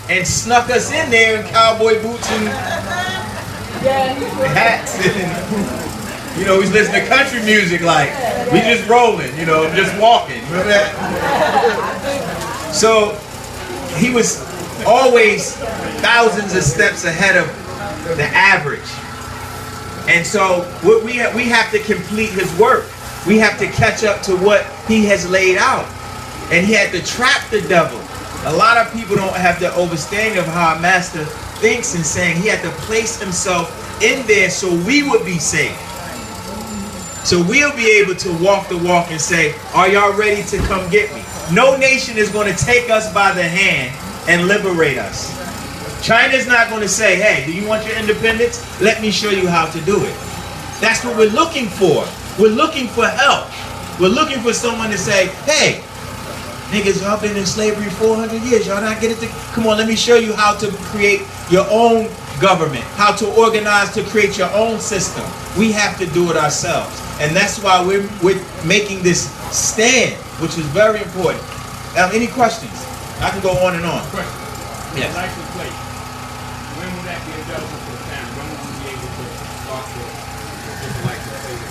and snuck us in there in cowboy boots and hats. And, you know, he's listening to country music like, we just rolling, you know, just walking. Remember that? So he was always thousands of steps ahead of the average. And so what we have to complete his work. We have to catch up to what he has laid out. And he had to trap the devil. A lot of people don't have the understanding of how our master thinks and saying he had to place himself in there so we would be safe. So we'll be able to walk the walk and say, are y'all ready to come get me? No nation is going to take us by the hand and liberate us. China's not going to say, hey, do you want your independence? Let me show you how to do it. That's what we're looking for. We're looking for help. We're looking for someone to say, hey, niggas, y'all been in slavery 400 years. Y'all not get it. Come on, let me show you how to create your own government, how to organize to create your own system. We have to do it ourselves. And that's why we're making this stand, which is very important. Any questions? I can go on and on. Question. Yes. License plate. When will that be available for the family? When will we be able to start to get the license plate?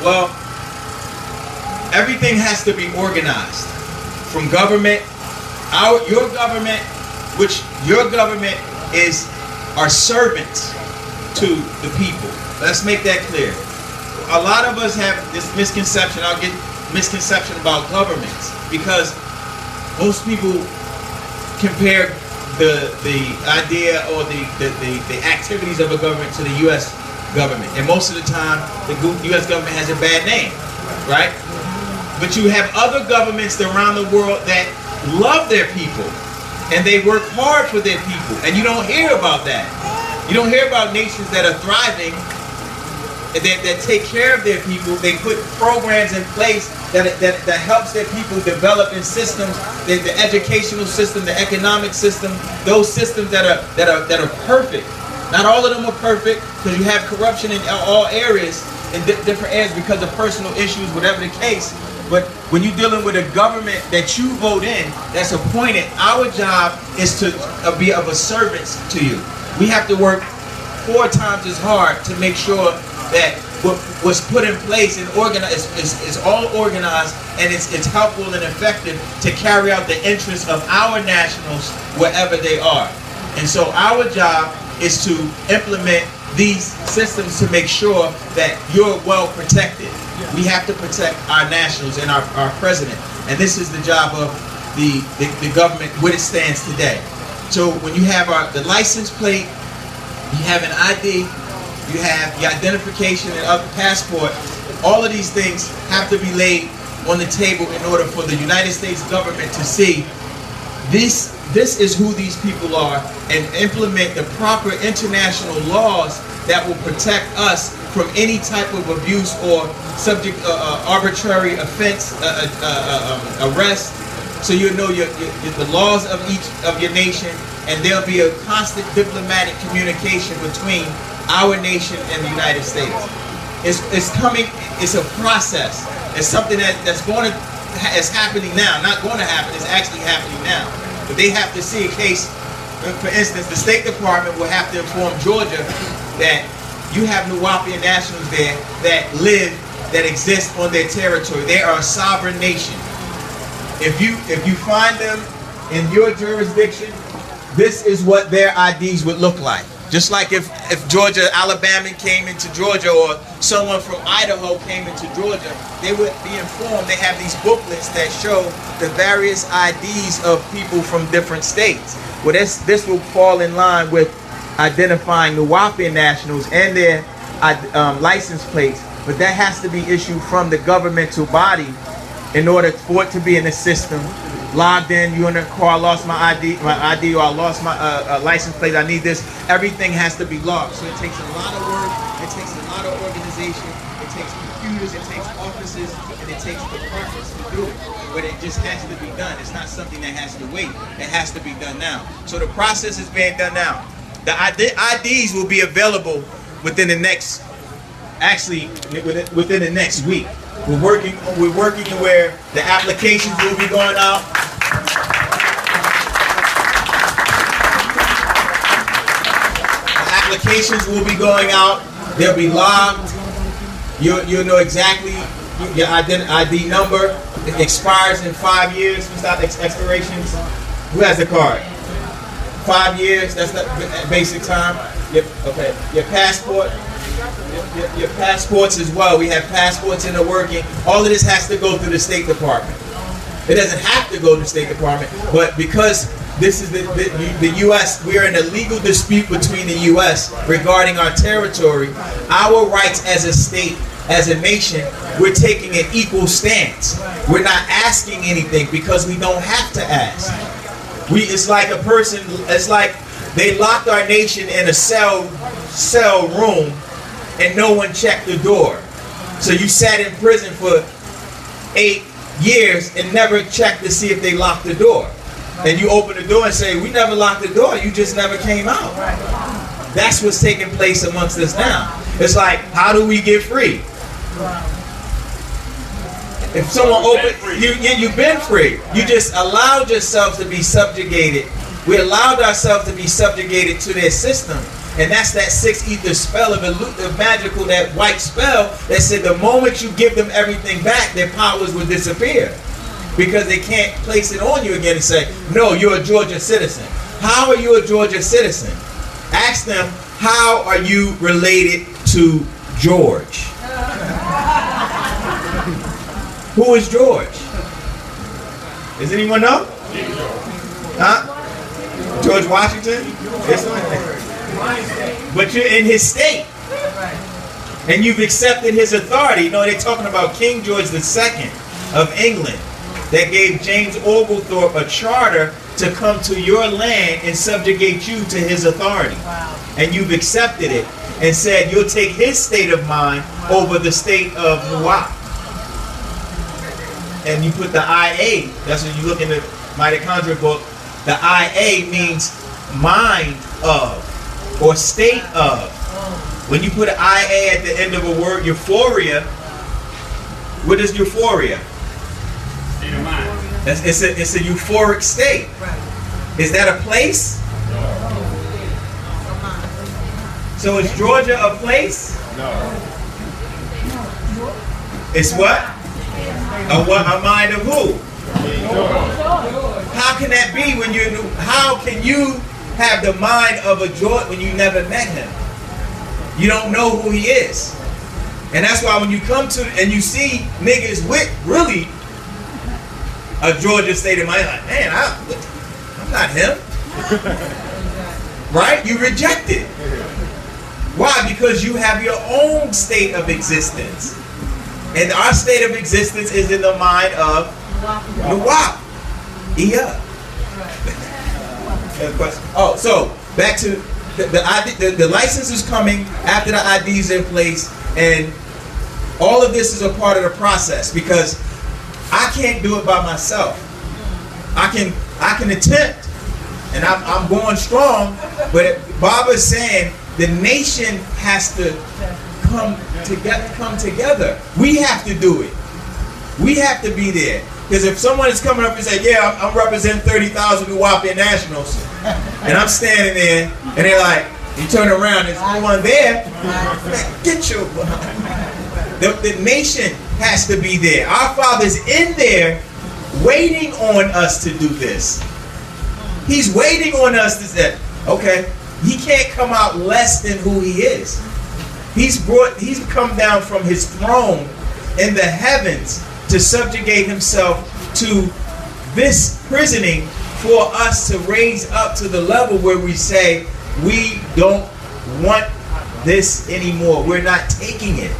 Well, everything has to be organized. From government, your government, which your government is our servants to the people. Let's make that clear. A lot of us have this misconception, misconception about governments, because most people compare the idea or the activities of a government to the U.S. government. And most of the time, the U.S. government has a bad name, right? But you have other governments around the world that love their people and they work hard for their people. And you don't hear about that. You don't hear about nations that are thriving, that take care of their people. They put programs in place that helps their people develop in systems, the educational system, the economic system, those systems that are perfect. Not all of them are perfect, because you have corruption in all areas, in different areas because of personal issues, whatever the case. But when you're dealing with a government that you vote in, that's appointed, our job is to be of a service to you. We have to work 4 times as hard to make sure that what was put in place and organized is all organized, and it's helpful and effective to carry out the interests of our nationals wherever they are. And so our job is to implement these systems to make sure that you're well protected. We have to protect our nationals and our president. And this is the job of the government, what it stands today. So when you have the license plate, you have an ID, you have the identification and other passport, all of these things have to be laid on the table in order for the United States government to see this is who these people are, and implement the proper international laws that will protect us from any type of abuse or arbitrary offense, arrest. So you know the laws of each of your nation, and there'll be a constant diplomatic communication between our nation and the United States. It's coming. It's a process. It's something that's happening now. Not going to happen. It's actually happening now. But they have to see a case. For instance, the State Department will have to inform Georgia that you have wu-nuwaupu nationals there that exist on their territory. They are a sovereign nation. If you find them in your jurisdiction, this is what their IDs would look like. Just like if Alabama came into Georgia, or someone from Idaho came into Georgia, they would be informed. They have these booklets that show the various IDs of people from different states. Well, this will fall in line with identifying the wu-nuwaupu nationals and their license plates, but that has to be issued from the governmental body in order for it to be in the system. Logged in, you're in a car, I lost my ID, or I lost my license plate, I need this. Everything has to be logged. So it takes a lot of work, it takes a lot of organization, it takes computers, it takes offices, and it takes departments to do it. But it just has to be done. It's not something that has to wait. It has to be done now. So the process is being done now. The IDs will be available within the next, within the next week. We're working to where the applications will be going out. notifications will be going out. They'll be logged. You'll know exactly your ID number. It expires in 5 years without expirations. Who has the card? 5 years. That's the basic time. Okay. Your passport. Your passports as well. We have passports in the working. All of this has to go through the State Department. It doesn't have to go to the State Department, but because this is the U.S., we are in a legal dispute between the U.S. regarding our territory, our rights as a state, as a nation, we're taking an equal stance. We're not asking anything because we don't have to ask. It's like a person, it's like they locked our nation in a cell room and no one checked the door. So you sat in prison for 8 years and never checked to see if they locked the door. And you open the door and say, we never locked the door, you just never came out. That's what's taking place amongst us now. It's like, how do we get free? If someone you've been free. You just allowed yourself to be subjugated. We allowed ourselves to be subjugated to their system. And that's that 6 ether spell of magical, that white spell that said the moment you give them everything back, their powers will disappear. Because they can't place it on you again and say, no, you're a Georgia citizen. How are you a Georgia citizen? Ask them, how are you related to George? Who is George? Does anyone know? Huh? George Washington? But you're in his state. And you've accepted his authority. You know, they're talking about King George II of England that gave James Oglethorpe a charter to come to your land and subjugate you to his authority. Wow. And you've accepted it and said you'll take his state of mind over the state of wu-nuwaupu. And you put the IA, that's when you look in the mitochondria book, the IA means mind of or state of. When you put an IA at the end of a word, euphoria, what is euphoria? State of mind. It's a euphoric state. Is that a place? So is Georgia a place? No. It's what? A mind of who? How can that be when you? How can you have the mind of a George when you never met him? You don't know who he is, and that's why when you come to and you see niggas with really a Georgia state of mind, like, man, I'm not him. Right? You reject it. Why? Because you have your own state of existence. And our state of existence is in the mind of wu-nuwaupu. Yeah. Oh, so back to the license is coming after the ID is in place, and all of this is a part of the process because I can't do it by myself. I can attempt, and I'm going strong, but Baba is saying the nation has to come together. We have to do it. We have to be there. Because if someone is coming up and say, yeah, I'm representing 30,000 wu-nuwaupu nationals, and I'm standing there, and they're like, you turn around, there's no one there, man, get your the nation has to be there. Our Father's in there waiting on us to do this. He's waiting on us to say, okay, he can't come out less than who he is. He's come down from his throne in the heavens to subjugate himself to this prisoning for us to raise up to the level where we say, we don't want this anymore. We're not taking it.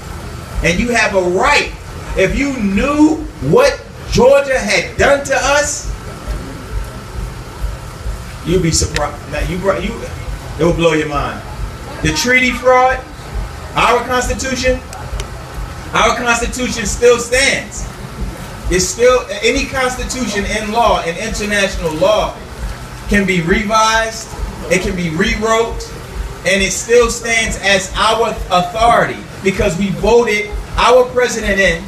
And you have a right. If you knew what Georgia had done to us, you'd be surprised. Now, it will blow your mind. The treaty fraud, our Constitution still stands. It's still, any Constitution in law, in international law, can be revised, it can be rewrote, and it still stands as our authority because we voted our president in.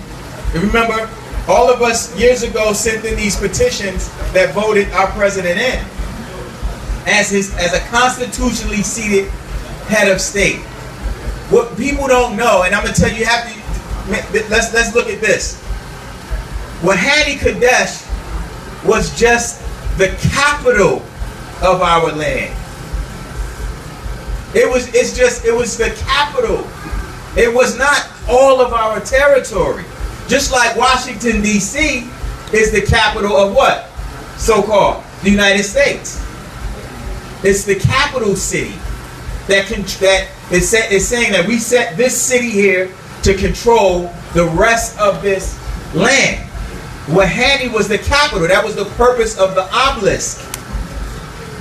And remember, all of us years ago sent in these petitions that voted our president in as a constitutionally seated head of state. What people don't know, and I'm gonna tell you, let's look at this. Wahani Kadesh was just the capital of our land. It was the capital. It was not all of our territory. Just like Washington, D.C. is the capital of what? So-called the United States. It's the capital city that is saying that we set this city here to control the rest of this land. Wahani was the capital. That was the purpose of the obelisk.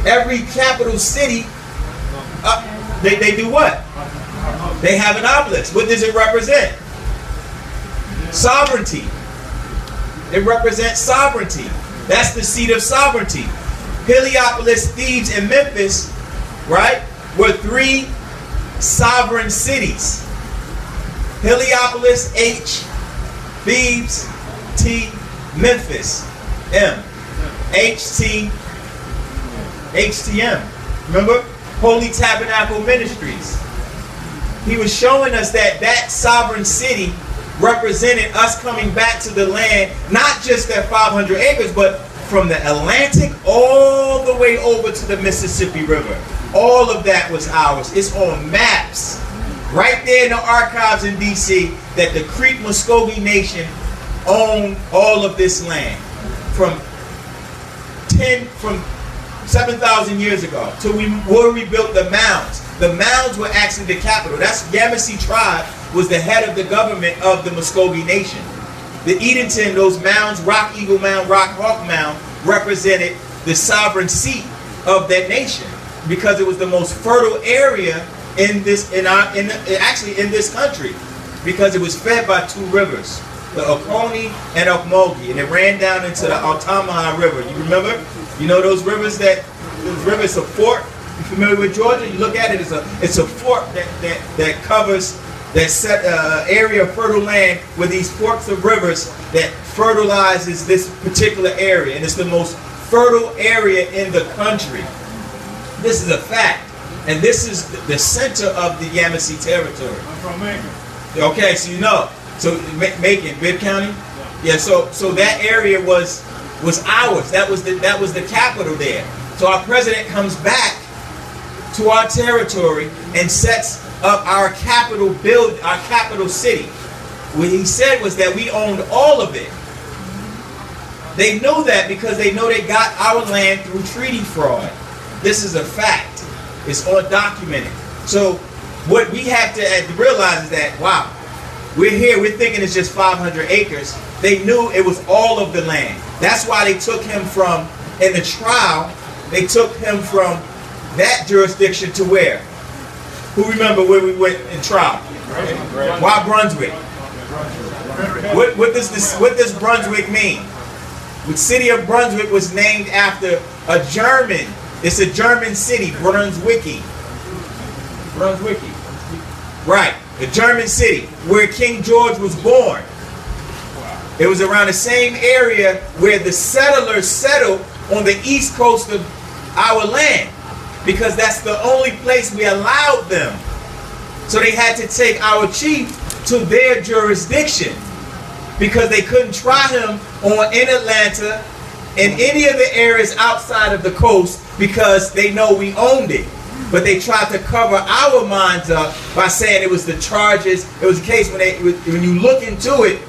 Every capital city, they do what? They have an obelisk. What does it represent? Sovereignty. It represents sovereignty. That's the seat of sovereignty. Heliopolis, Thebes, and Memphis, right, were three sovereign cities. Heliopolis, H, Thebes, T, Memphis, M, HT, HTM. Remember? Holy Tabernacle Ministries. He was showing us that that sovereign city represented us coming back to the land, not just that 500 acres, but from the Atlantic all the way over to the Mississippi River. All of that was ours. It's on maps right there in the archives in D.C. that the Creek Muskogee Nation owned all of this land from 7,000 years ago till we built the mounds. The mounds were actually the capital. That's Yamasee tribe was the head of the government of the Muskogee Nation. The Edenton, those mounds, Rock Eagle Mound, Rock Hawk Mound, represented the sovereign seat of that nation because it was the most fertile area in this country because it was fed by two rivers, the Oconee and Okmulgee, and it ran down into the Altamaha River. You remember? You know those rivers a fork. You familiar with Georgia? You look at it, it's a fork that covers that set area of fertile land with these forks of rivers that fertilizes this particular area, and it's the most fertile area in the country. This is a fact, and this is the center of the Yamasee territory. I'm from Macon. Okay, so you know, so Macon, Bibb County, yeah. So that area was ours. That was the capital there. So our president comes back to our territory and sets up our capital city. What he said was that we owned all of it. They know that because they know they got our land through treaty fraud. This is a fact. It's all documented. So what we have to realize is that, wow, we're here, we're thinking it's just 500 acres. They knew it was all of the land. That's why they took him from, in the trial, they took him from that jurisdiction to where? Who remember where we went in trial? Why Brunswick? What does Brunswick mean? The city of Brunswick was named after a German. It's a German city, Brunswicki. Right, a German city where King George was born. It was around the same area where the settlers settled on the east coast of our land, because that's the only place we allowed them. So they had to take our chief to their jurisdiction because they couldn't try him in Atlanta in any of the areas outside of the coast because they know we owned it. But they tried to cover our minds up by saying it was the charges. It was the case when you look into it,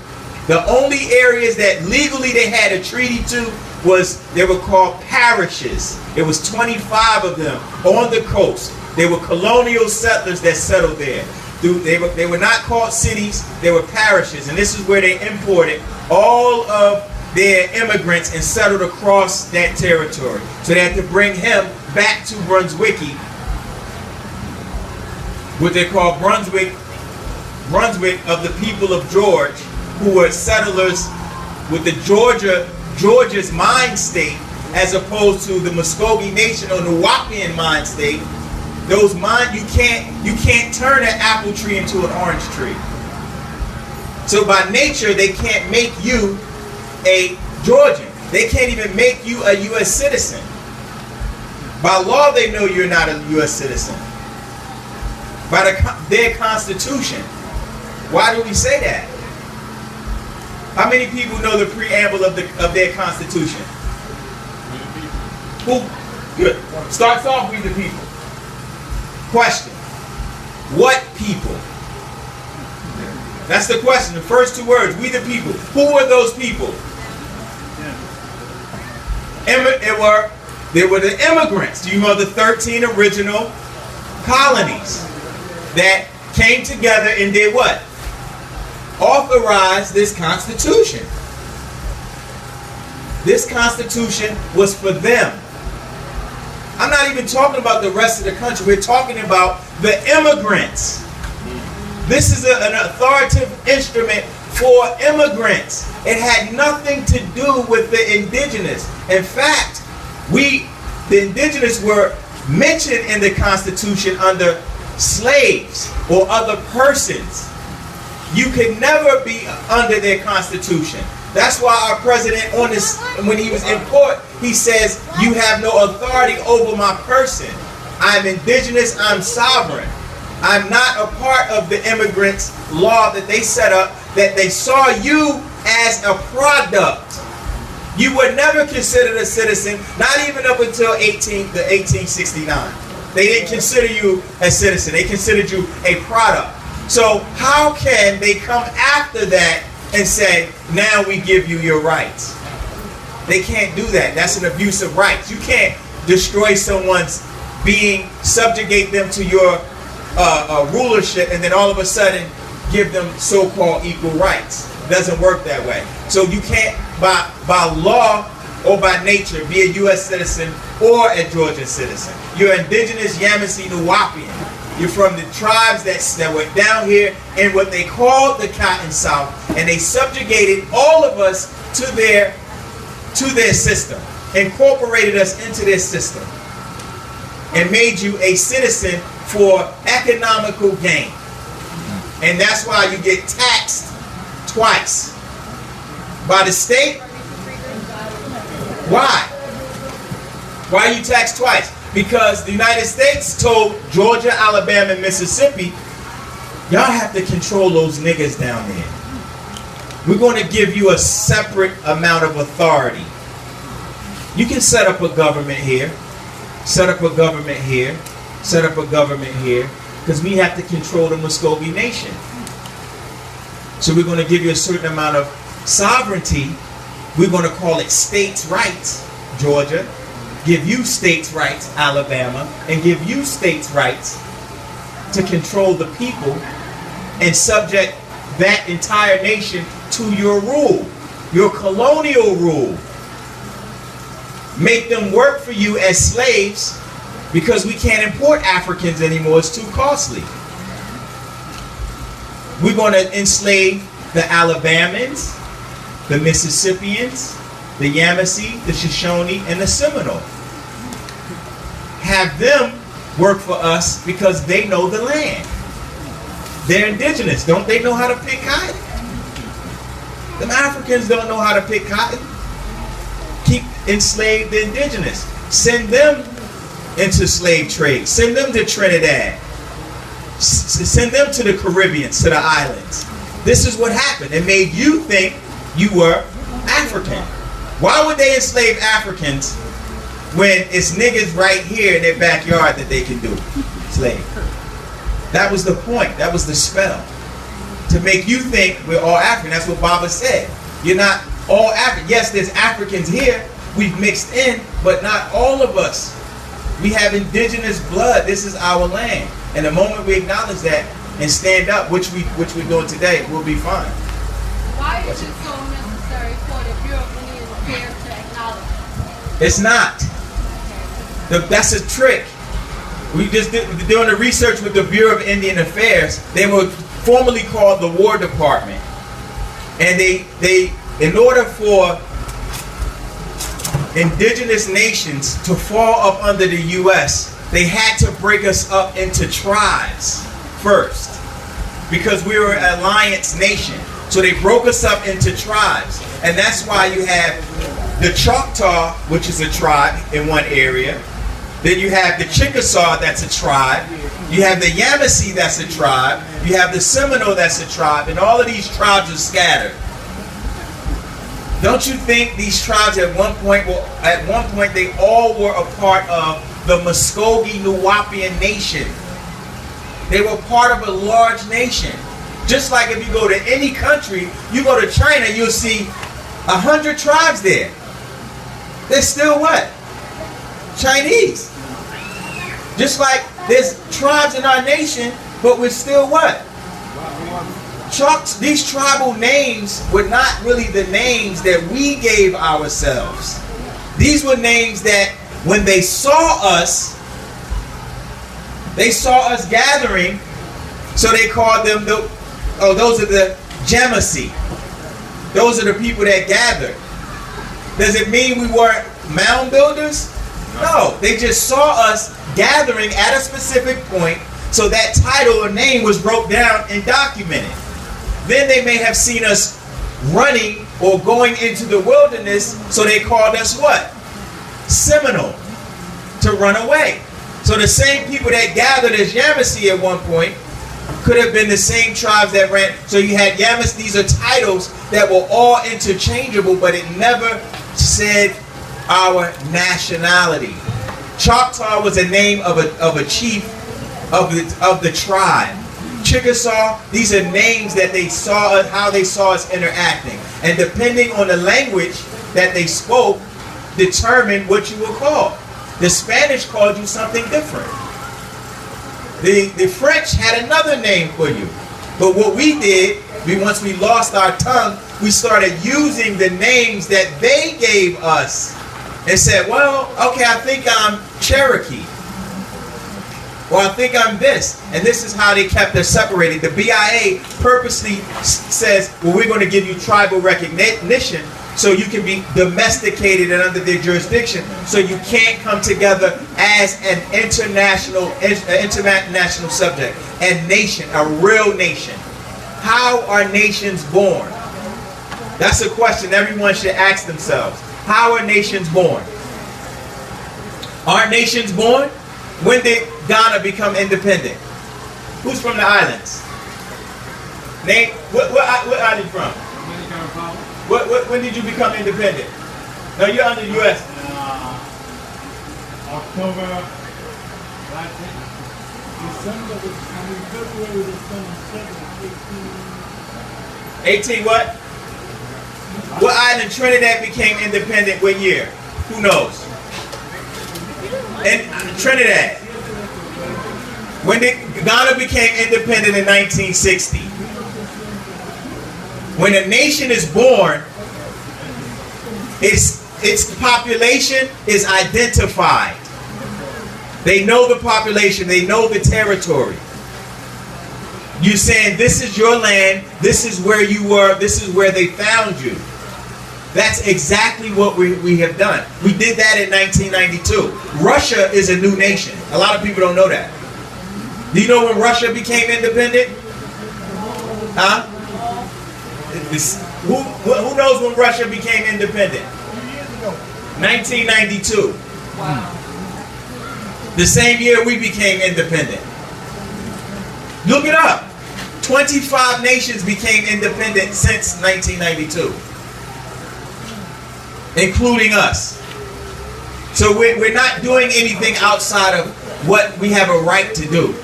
the only areas that legally they had a treaty to they were called parishes. It was 25 of them on the coast. They were colonial settlers that settled there. They were not called cities, they were parishes. And this is where they imported all of their immigrants and settled across that territory. So they had to bring him back to Brunswicki, what they call Brunswick of the people of George, who were settlers with the Georgia's mind state, as opposed to the Muskogee Nation or Nuwaupuan mind state. Those you can't turn an apple tree into an orange tree. So by nature, they can't make you a Georgian. They can't even make you a U.S. citizen. By law, they know you're not a U.S. citizen. by their constitution. Why do we say that? How many people know the preamble of their constitution? Who? Good. Starts off with the people. Question. What people? That's the question. The first two words. We the people. Who are those people? They were the immigrants. Do you know the 13 original colonies that came together and did what? Authorized this Constitution. This Constitution was for them. I'm not even talking about the rest of the country. We're talking about the immigrants. This is an authoritative instrument for immigrants. It had nothing to do with the indigenous. In fact, the indigenous were mentioned in the Constitution under slaves or other persons. You could never be under their Constitution. That's why our president on this, when he was in court, he says, you have no authority over my person. I'm indigenous, I'm sovereign. I'm not a part of the immigrants' law that they set up, that they saw you as a product. You were never considered a citizen, not even up until 1869. They didn't consider you a citizen. They considered you a product. So how can they come after that and say, now we give you your rights? They can't do that. That's an abuse of rights. You can't destroy someone's being, subjugate them to your rulership, and then all of a sudden give them so-called equal rights. It doesn't work that way. So you can't, by law or by nature, be a U.S. citizen or a Georgia citizen. You're indigenous wu-nuwaupu. You're from the tribes that were down here in what they called the Cotton South, and they subjugated all of us to their system, incorporated us into their system, and made you a citizen for economical gain. And that's why you get taxed twice by the state. Why? Why are you taxed twice? Because the United States told Georgia, Alabama, and Mississippi, y'all have to control those niggas down there. We're going to give you a separate amount of authority. You can set up a government here, set up a government here, set up a government here, because we have to control the Muscovy nation. So we're going to give you a certain amount of sovereignty. We're going to call it states' rights, Georgia. Give you states' rights, Alabama, and give you states' rights to control the people and subject that entire nation to your rule, your colonial rule. Make them work for you as slaves because we can't import Africans anymore. It's too costly. We're going to enslave the Alabamans, the Mississippians, the Yamasee, the Shoshone, and the Seminole. Have them work for us because they know the land. They're indigenous. Don't they know how to pick cotton? Them Africans don't know how to pick cotton. Keep enslaved the indigenous. Send them into slave trade. Send them to Trinidad. Send them to the Caribbean, to the islands. This is what happened. It made you think you were African. Why would they enslave Africans when it's niggas right here in their backyard that they can do slave? That was the point. That was the spell. To make you think we're all African. That's what Baba said. You're not all African. Yes, there's Africans here. We've mixed in, but not all of us. We have indigenous blood. This is our land. And the moment we acknowledge that and stand up, which we're doing today, we'll be fine. Why is it so necessary for the Bureau of Indian Affairs to acknowledge? It's not. That's a trick. We just doing the research with the Bureau of Indian Affairs. They were formerly called the War Department, and they in order for indigenous nations to fall up under the U.S., they had to break us up into tribes first, because we were an alliance nation. So they broke us up into tribes, and that's why you have the Choctaw, which is a tribe in one area. Then you have the Chickasaw, that's a tribe. You have the Yamasee, that's a tribe. You have the Seminole, that's a tribe. And all of these tribes are scattered. Don't you think these tribes at one point they all were a part of the Muskogee Nuwaupian nation? They were part of a large nation. Just like if you go to any country, you go to China, you'll see 100 tribes there. They're still what? Chinese. Just like there's tribes in our nation, but we're still what? These tribal names were not really the names that we gave ourselves. These were names that when they saw us gathering, so they called them those are the Yamasee. Those are the people that gathered. Does it mean we weren't mound builders? No, they just saw us gathering at a specific point, so that title or name was wrote down and documented. Then they may have seen us running or going into the wilderness, so they called us what? Seminole, to run away. So the same people that gathered as Yamasee at one point could have been the same tribes that ran. So you had Yamasee, these are titles that were all interchangeable, but it never said our nationality. Choctaw was a name of a chief of the tribe. Chickasaw, these are names that they saw us, how they saw us interacting. And depending on the language that they spoke, determined what you were called. The Spanish called you something different. The French had another name for you. But what we did, once we lost our tongue, we started using the names that they gave us and said, well, okay, I think I'm Cherokee. Or I think I'm this. And this is how they kept us separated. The BIA purposely says, well, we're going to give you tribal recognition so you can be domesticated and under their jurisdiction, so you can't come together as an international subject and nation, a real nation. How are nations born? That's a question everyone should ask themselves. How are nations born? Are nations born? When did Ghana become independent? Who's from the islands? Name, what island you from? When did you become independent? No, you're under the U.S. October, December, February the 27th, 18 what? What island Trinidad became independent what year? Who knows? And Trinidad. When did Ghana became independent in 1960? When a nation is born, its population is identified. They know the population, they know the territory. You're saying this is your land, this is where you were, this is where they found you. That's exactly what we have done. We did that in 1992. Russia is a new nation. A lot of people don't know that. Do you know when Russia became independent? Huh? Who knows when Russia became independent? 1992. Wow. The same year we became independent. Look it up. 25 nations became independent since 1992. Including us. So we're not doing anything outside of what we have a right to do.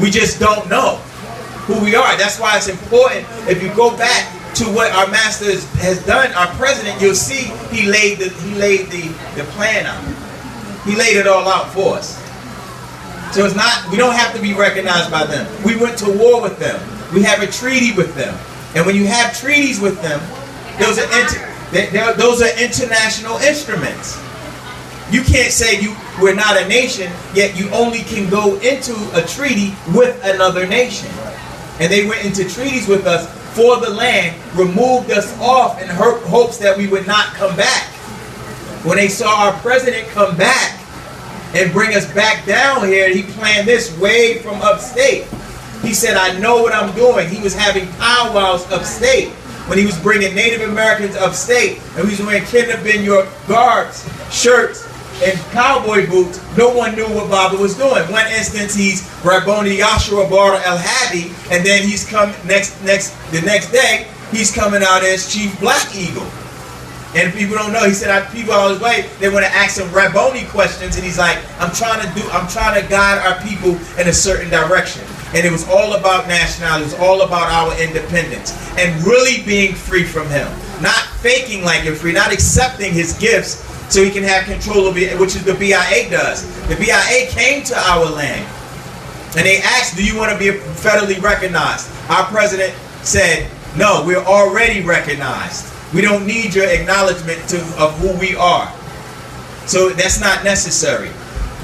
We just don't know who we are. That's why it's important. If you go back to what our master has done, our president, you'll see he laid the plan out. He laid it all out for us. So it's not, we don't have to be recognized by them. We went to war with them. We have a treaty with them. And when you have treaties with them, those are international instruments. You can't say we're not a nation, yet you only can go into a treaty with another nation. And they went into treaties with us for the land, removed us off in hopes that we would not come back. When they saw our president come back and bring us back down here, he planned this way from upstate. He said, I know what I'm doing. He was having powwows upstate. When he was bringing Native Americans upstate, and he was wearing Kinder Ben York guards, shirts, in cowboy boots, no one knew what Baba was doing. One instance, he's Rabboni Yashua Bar El Hadi, and then he's come the next day, he's coming out as Chief Black Eagle. And people don't know. He said, people all his way, they want to ask him Rabboni questions, and he's like, I'm trying to guide our people in a certain direction. And it was all about nationality. It was all about our independence and really being free from him, not faking like you're free, not accepting his gifts so he can have control of it, which is the BIA does. The BIA came to our land and they asked, do you want to be federally recognized? Our president said, no, we're already recognized. We don't need your acknowledgement of who we are. So that's not necessary.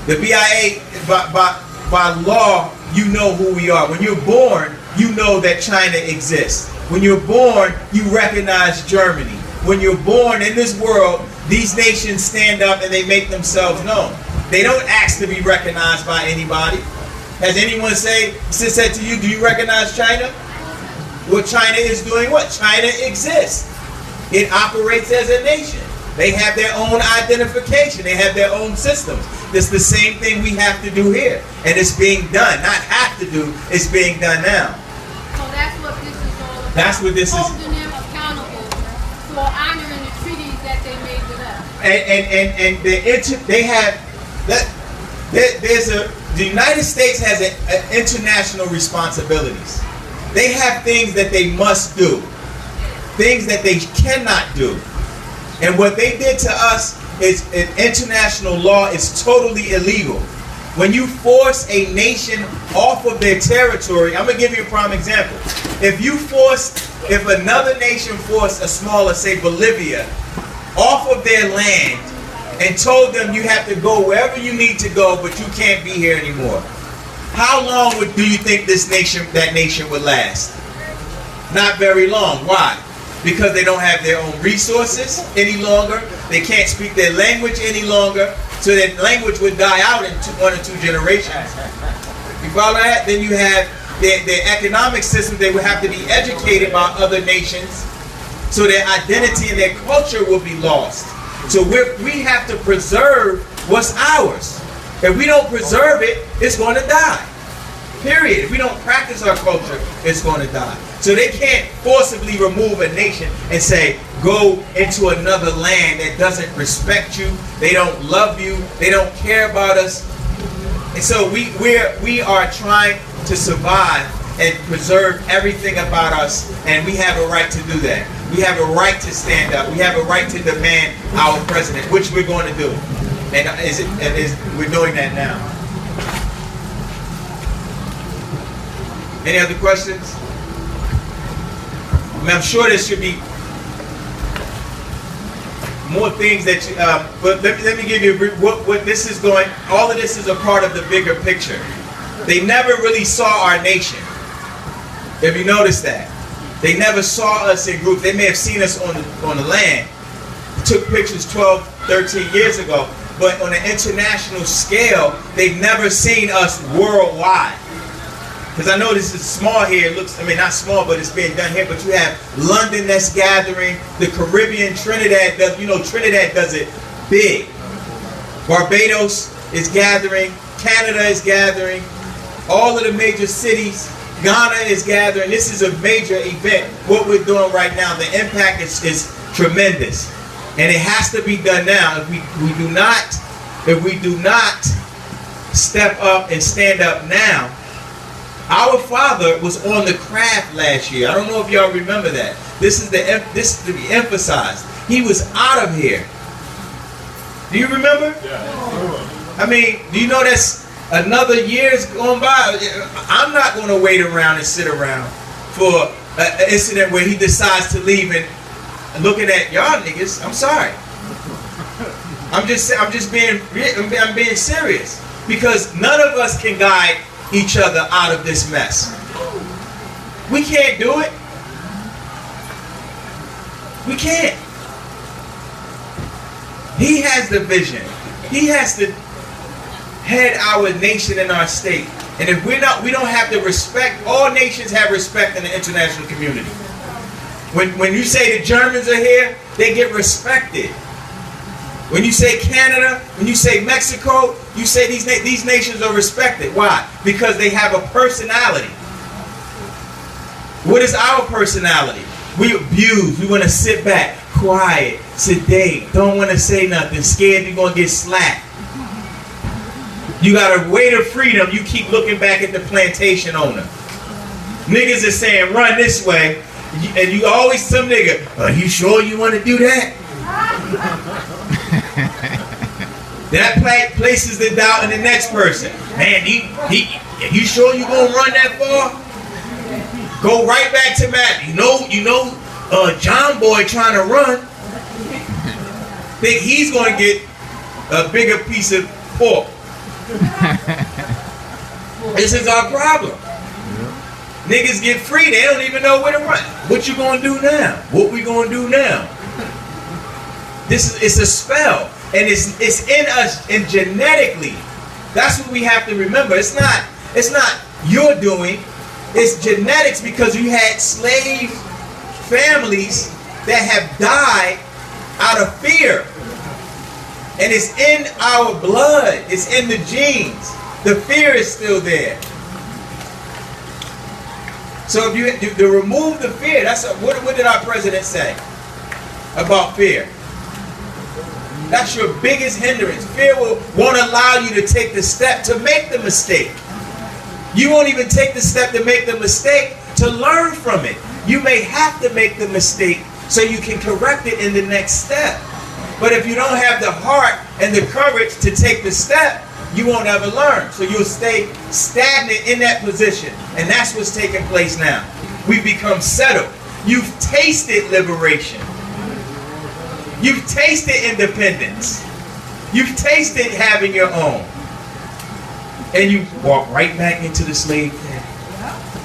The BIA, by law, you know who we are. When you're born, you know that China exists. When you're born, you recognize Germany. When you're born in this world, these nations stand up and they make themselves known. They don't ask to be recognized by anybody. Has anyone said to you, do you recognize China? Well, China is doing what? China exists. It operates as a nation. They have their own identification. They have their own systems. It's the same thing we have to do here. And it's being done. Not have to do, it's being done now. So that's what this is all about. That's what this is. Holding them accountable for honoring the treaties that they made with us. The United States has international responsibilities. They have things that they must do. Things that they cannot do. And what they did to us is international law is totally illegal. When you force a nation off of their territory, I'm going to give you a prime example. If another nation forced a smaller, say Bolivia, off of their land and told them you have to go wherever you need to go, but you can't be here anymore, how long do you think that nation would last? Not very long. Why? Because they don't have their own resources any longer. They can't speak their language any longer. So that language would die out in 1 or 2 generations. You follow that? Then you have their economic system. They would have to be educated by other nations. So their identity and their culture will be lost. So we have to preserve what's ours. If we don't preserve it, it's going to die. Period. If we don't practice our culture, it's going to die. So they can't forcibly remove a nation and say, go into another land that doesn't respect you, they don't love you, they don't care about us. And so we are trying to survive and preserve everything about us, and we have a right to do that. We have a right to stand up. We have a right to demand our president, which we're going to do. And we're doing that now. Any other questions? I mean, I'm sure there should be more things that you, but let me give you a brief, what this is going, all of this is a part of the bigger picture. They never really saw our nation. Have you noticed that? They never saw us in groups. They may have seen us on the land. Took pictures 12, 13 years ago, but on an international scale, they've never seen us worldwide. Because I know this is small here. It looks, I mean, not small, but it's being done here. But you have London that's gathering. The Caribbean, Trinidad does, Trinidad does it big. Barbados is gathering. Canada is gathering. All of the major cities. Ghana is gathering. This is a major event. What we're doing right now, the impact is tremendous. And it has to be done now. If we do not step up and stand up now. Our father was on the craft last year. I don't know if y'all remember that. This is to be emphasized. He was out of here. Do you remember? Yeah. I mean, do you know that's another year's going by? I'm not going to wait around and sit around for an incident where he decides to leave and looking at y'all niggas. I'm sorry. I'm being serious, because none of us can guide each other out of this mess. We can't do it. We can't. He has the vision. He has to head our nation and our state. And if we don't have the respect. All nations have respect in the international community. When you say the Germans are here, they get respected. When you say Canada, when you say Mexico, you say these nations are respected. Why? Because they have a personality. What is our personality? We abuse. We want to sit back, quiet, sedate, don't want to say nothing, scared you're going to get slapped. You got a way of freedom, you keep looking back at the plantation owner. Niggas is saying, run this way, and you always some nigga, are you sure you want to do that? That places the doubt in the next person. Man, you sure you gonna run that far? Go right back to Matt. You know, John Boy trying to run. Think he's gonna get a bigger piece of pork. This is our problem. Niggas get free, they don't even know where to run. What you gonna do now? What we gonna do now? It's a spell, and it's in us, and genetically. That's what we have to remember. It's not your doing. It's genetics, because you had slave families that have died out of fear. And it's in our blood. It's in the genes. The fear is still there. So if you to remove the fear, what did our president say about fear? That's your biggest hindrance. Fear won't allow you to take the step to make the mistake. You won't even take the step to make the mistake to learn from it. You may have to make the mistake so you can correct it in the next step. But if you don't have the heart and the courage to take the step, you won't ever learn. So you'll stay stagnant in that position. And that's what's taking place now. We've become settled. You've tasted liberation. You've tasted independence. You've tasted having your own. And you walk right back into the slave pen.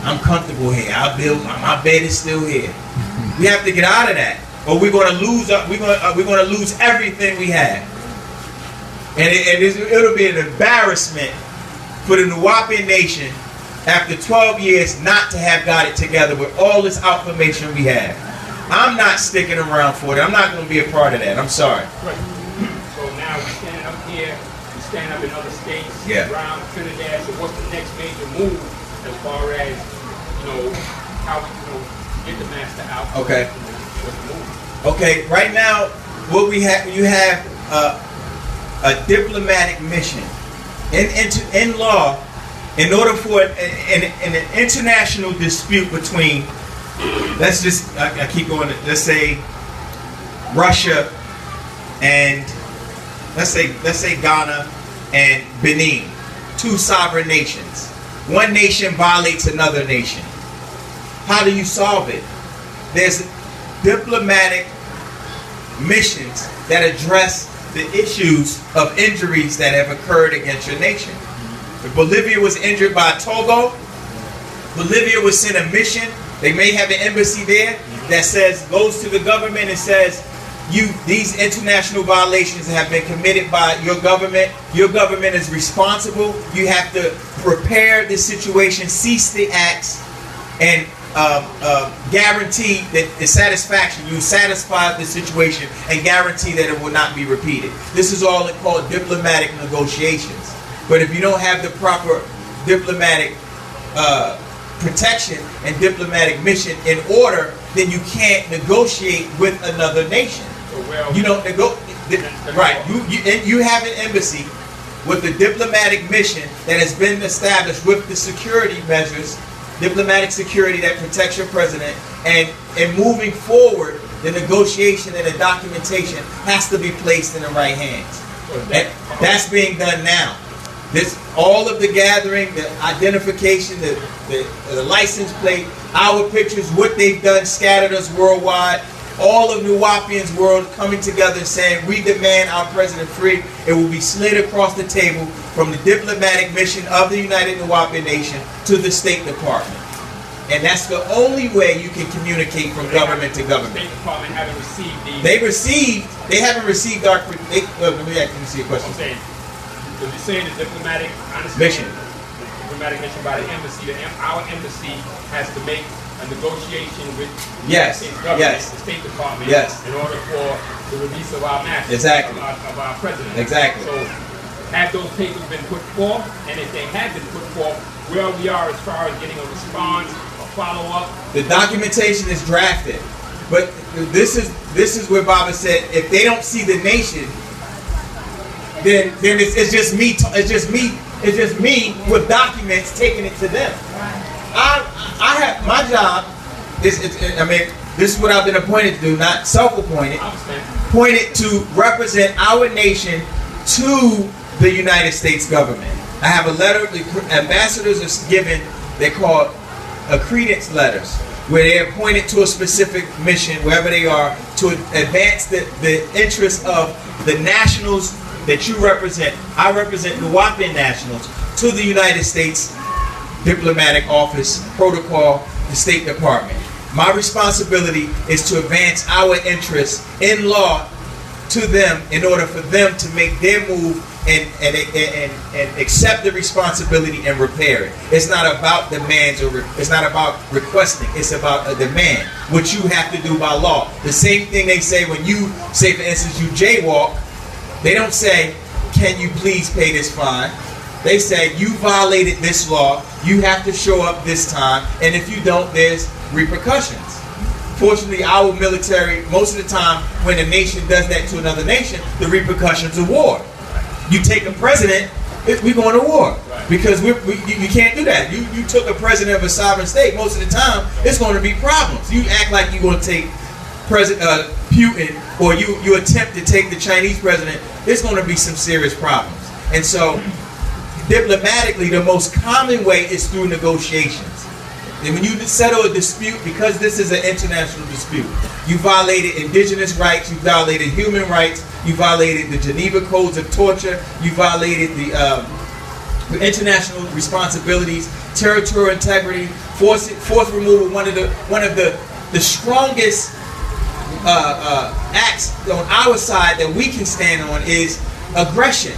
I'm comfortable here. My bed is still here. We have to get out of that, or we're going to lose. We're going to lose everything we have, and it'll be an embarrassment for the wu-nuwaupu nation after 12 years not to have got it together with all this information we have. I'm not sticking around for it. I'm not going to be a part of that. I'm sorry. Right. So now we stand up here. We stand up in other states. Yeah. Around Trinidad. So what's the next major move as far as how we get the master out? Okay. Okay. Right now, what we have, you have a diplomatic mission in law. In order for an international dispute between, let's just, I keep going, let's say Russia and let's say Ghana and Benin, two sovereign nations. One nation violates another nation. How do you solve it? There's diplomatic missions that address the issues of injuries that have occurred against your nation. If Bolivia was injured by Togo, Bolivia would send a mission. They may have an embassy there that goes to the government and says, these international violations have been committed by your government. Your government is responsible. You have to prepare the situation, cease the acts, and guarantee that the satisfaction. You satisfy the situation and guarantee that it will not be repeated. This is all called diplomatic negotiations. But if you don't have the proper diplomatic protection and diplomatic mission in order, then you can't negotiate with another nation. You don't negotiate. Right. You have an embassy with a diplomatic mission that has been established with the security measures, diplomatic security that protects your president, and moving forward, the negotiation and the documentation has to be placed in the right hands. And that's being done now. All of the gathering, the identification, the license plate, our pictures, what they've done, scattered us worldwide. All of wu-nuwaupuans world coming together saying, we demand our president free. It will be slid across the table from the diplomatic mission of the United Wu-Nuwaupu Nation to the State Department. And that's the only way you can communicate from government to government. The State Department haven't received these. They haven't received our, let me see a question. I'm saying, because you're saying the diplomatic Mission. Diplomatic mission by the embassy. Our embassy has to make a negotiation with the Yes, United States government, yes. the State Department, Yes. in order for the release of our master, Exactly. of our president. Exactly. So, have those papers been put forth? And if they have been put forth, where we are as far as getting a response, a follow-up? The documentation is drafted, but this is where Baba said, if they don't see the nation, then it's just me. It's just me with documents taking it to them. I have my job. I mean, this is what I've been appointed to do, not self-appointed. Appointed to represent our nation to the United States government. I have a letter. The ambassadors are given. They're called credence letters, where they're appointed to a specific mission, wherever they are, to advance the interests of the nationals that you represent. I represent wu-nuwaupu nationals to the United States Diplomatic Office, Protocol, the State Department. My responsibility is to advance our interests in law to them in order for them to make their move and accept the responsibility and repair it. It's not about demands or it's not about requesting. It's about a demand, which you have to do by law. The same thing they say when you say, for instance, you jaywalk. They don't say, can you please pay this fine? They say, you violated this law, you have to show up this time, and if you don't, there's repercussions. Fortunately, our military, most of the time, when a nation does that to another nation, the repercussions are war. You take a president, we're going to war. Because you can't do that. You took a president of a sovereign state, most of the time, it's going to be problems. You act like you're going to take President Putin, or you attempt to take the Chinese president, there's going to be some serious problems. And so, diplomatically, the most common way is through negotiations. And when you settle a dispute, because this is an international dispute, you violated indigenous rights, you violated human rights, you violated the Geneva Codes of Torture, you violated the international responsibilities, territorial integrity, force removal. One of the strongest acts on our side that we can stand on is aggression.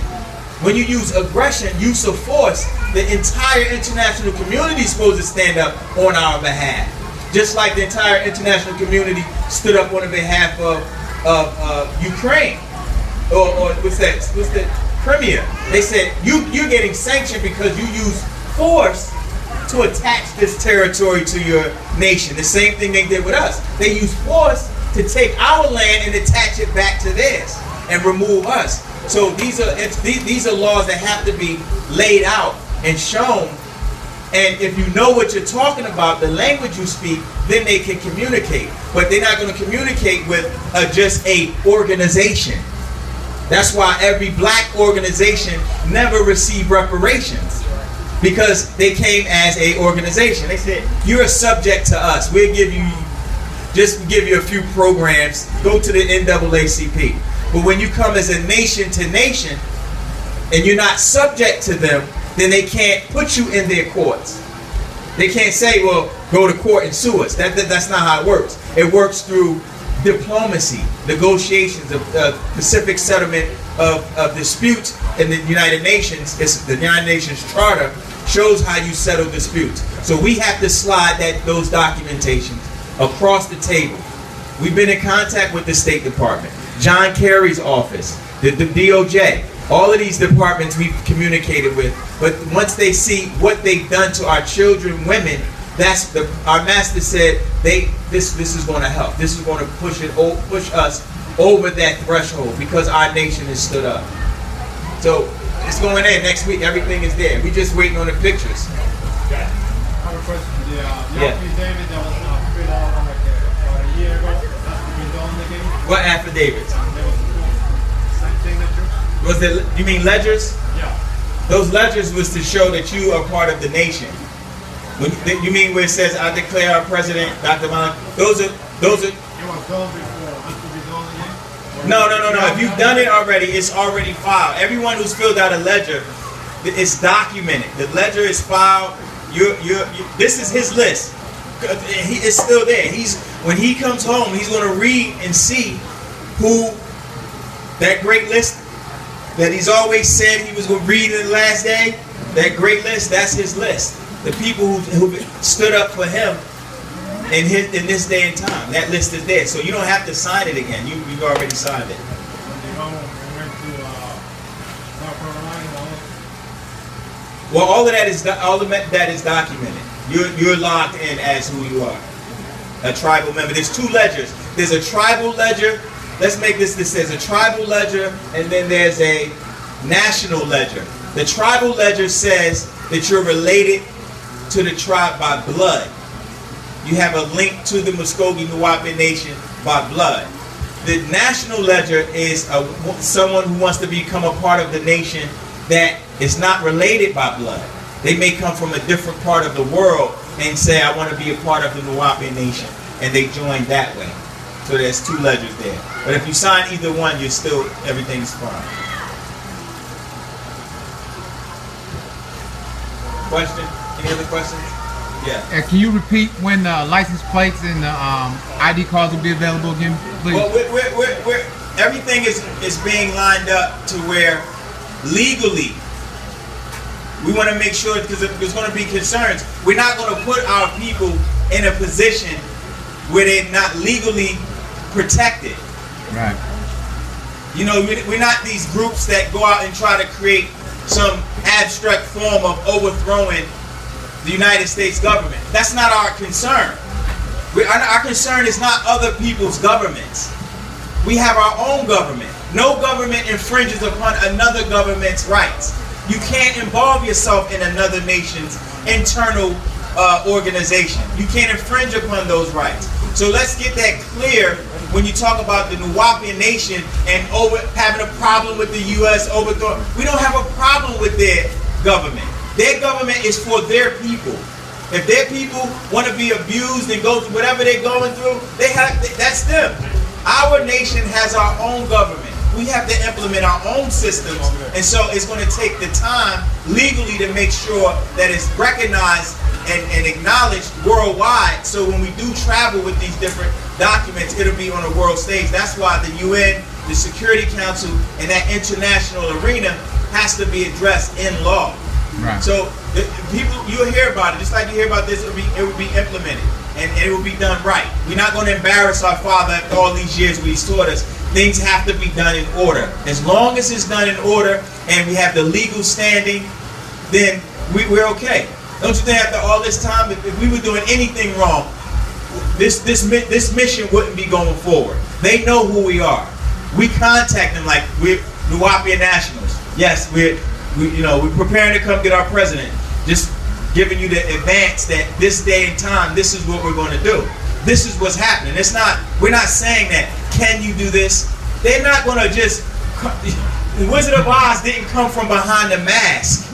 When you use aggression, use of force, the entire international community is supposed to stand up on our behalf. Just like the entire international community stood up on the behalf of Ukraine. Or what's the Crimea. They said, you're getting sanctioned because you use force to attach this territory to your nation. The same thing they did with us. They used force to take our land and attach it back to theirs and remove us. So these are laws that have to be laid out and shown. And if you know what you're talking about, the language you speak, then they can communicate. But they're not going to communicate with just a organization. That's why every black organization never received reparations, because they came as a organization. They said, you're a subject to us. We'll give you a few programs. Go to the NAACP. But when you come as a nation to nation and you're not subject to them, then they can't put you in their courts. They can't say, well, go to court and sue us. That's not how it works. It works through diplomacy, negotiations, of Pacific settlement of disputes in the United Nations. The United Nations Charter shows how you settle disputes. So we have to slide those documentations across the table. We've been in contact with the State Department, John Kerry's office, the DOJ, all of these departments we've communicated with. But once they see what they've done to our children, women, our master said, this is going to help. This is going to push us over that threshold, because our nation has stood up. So it's going in next week. Everything is there. We're just waiting on the pictures. I have a question. The affidavit that was filled out about a year ago, that's been done again. What affidavits? There was signature. Was it? You mean ledgers? Yeah. Those ledgers was to show that you are part of the nation. You mean where it says, I declare our president, Dr. Malachi? Those are. It was done before. This will be done again. No. If you've done it already, it's already filed. Everyone who's filled out a ledger, it's documented. The ledger is filed. This is his list. It's still there. When he comes home, he's going to read and see who that great list that he's always said he was going to read in the last day. That great list, that's his list. The people who stood up for him in this day and time. That list is there, so you don't have to sign it again. You've already signed it. Well, all of that is documented. You're logged in as who you are, a tribal member. There's two ledgers. There's a tribal ledger. Let's make this. This says a tribal ledger, and then there's a national ledger. The tribal ledger says that you're related to the tribe by blood. You have a link to the Muskogee Nuwaupu Nation by blood. The national ledger is someone who wants to become a part of the nation that is not related by blood. They may come from a different part of the world and say, I want to be a part of the Nuwaupu Nation, and they join that way. So there's two ledgers there. But if you sign either one, you're still, everything's fine. Question? Any other questions? Yeah. Can you repeat when the license plates and the ID cards will be available again, please? Well, everything is being lined up to where legally we want to make sure, because there's going to be concerns. We're not going to put our people in a position where they're not legally protected. Right. You know, we're not these groups that go out and try to create some abstract form of overthrowing the United States government. That's not our concern. Our concern is not other people's governments. We have our own government. No government infringes upon another government's rights. You can't involve yourself in another nation's internal organization. You can't infringe upon those rights. So let's get that clear when you talk about the Nuwaupu Nation and having a problem with the U.S. overthrow. We don't have a problem with their government. Their government is for their people. If their people want to be abused and go through whatever they're going through, that's them. Our nation has our own government. We have to implement our own systems, and so it's going to take the time legally to make sure that it's recognized and acknowledged worldwide. So when we do travel with these different documents, it'll be on a world stage. That's why the UN, the Security Council, and that international arena has to be addressed in law. Right. So the people, you'll hear about it, just like you hear about this, it will be implemented, and it will be done right. We're not going to embarrass our Father after all these years where He's taught us. Things have to be done in order. As long as it's done in order and we have the legal standing, then we're okay. Don't you think after all this time, if we were doing anything wrong, this mission wouldn't be going forward. They know who we are. We contact them like we're Nuwaupu nationals. Yes, we're preparing to come get our president. Just giving you the advance that this day and time, this is what we're going to do. This is what's happening. We're not saying that, can you do this? They're not going to just, the Wizard of Oz didn't come from behind the mask,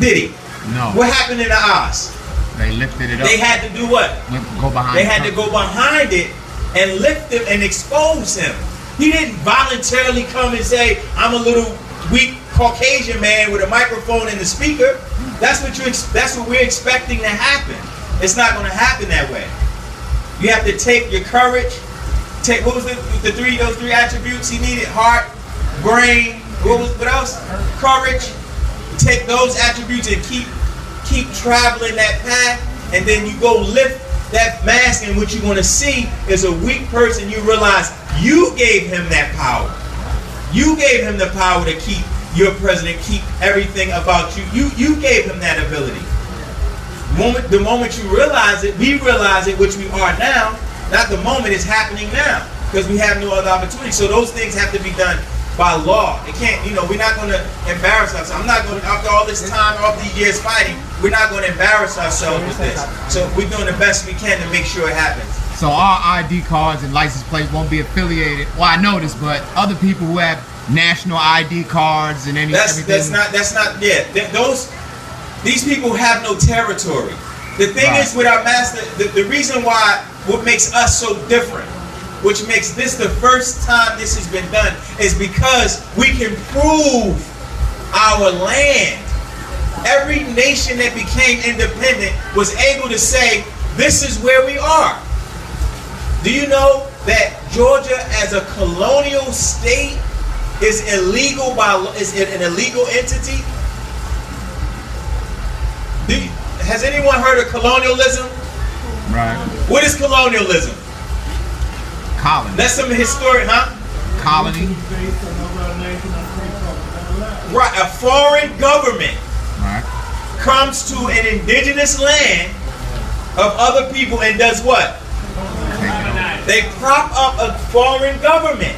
did he? No. What happened in the Oz? They lifted it up. They had to do what? Go behind. They had to go behind it and lift him and expose him. He didn't voluntarily come and say, I'm a little weak Caucasian man with a microphone and a speaker. That's what we're expecting to happen. It's not going to happen that way. You have to take your courage. What was those three attributes he needed? Heart, brain. What else? Courage. Take those attributes and keep traveling that path, and then you go lift that mask, and what you're going to see is a weak person. You realize you gave him that power. You gave him the power to keep your president, keep everything about you. You gave him that ability. The moment you realize it, we realize it, which we are now. Not the moment, it's happening now, because we have no other opportunity. So those things have to be done by law. It can't, we're not going to embarrass ourselves. I'm not going to, after all this time, all these years fighting, we're not going to embarrass ourselves with this. So we're doing the best we can to make sure it happens. So our ID cards and license plates won't be affiliated. Well, I know this, but other people who have national ID cards and everything. These people have no territory. The thing is with our master, the reason why, what makes us so different, which makes this the first time this has been done, is because we can prove our land. Every nation that became independent was able to say, this is where we are. Do you know that Georgia as a colonial state is illegal is an illegal entity? Has anyone heard of colonialism? Right. What is colonialism? Colony. That's some historic, huh? Colony. Right. A foreign government Right. comes to an indigenous land of other people and does what? They prop up a foreign government.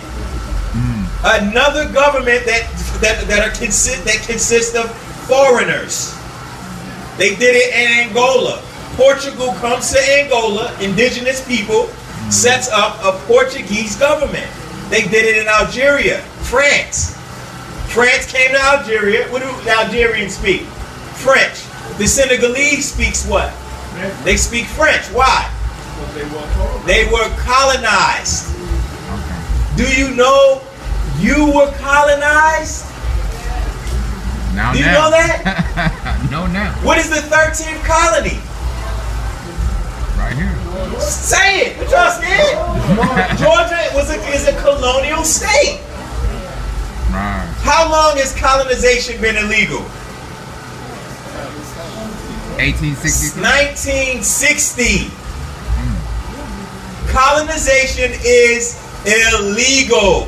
Another government that consists of foreigners. They did it in Angola. Portugal comes to Angola, indigenous people, sets up a Portuguese government. They did it in Algeria. France. France came to Algeria. What do the Algerians speak? French. The Senegalese speaks what? They speak French. Why? They were colonized. Okay. Do you know you were colonized? Now, Do you now. know that? No, now. What is the 13th colony? Right here. Say it. What y'all scared? Georgia is a colonial state. Right. How long has colonization been illegal? 1860. 1960. Colonization is illegal.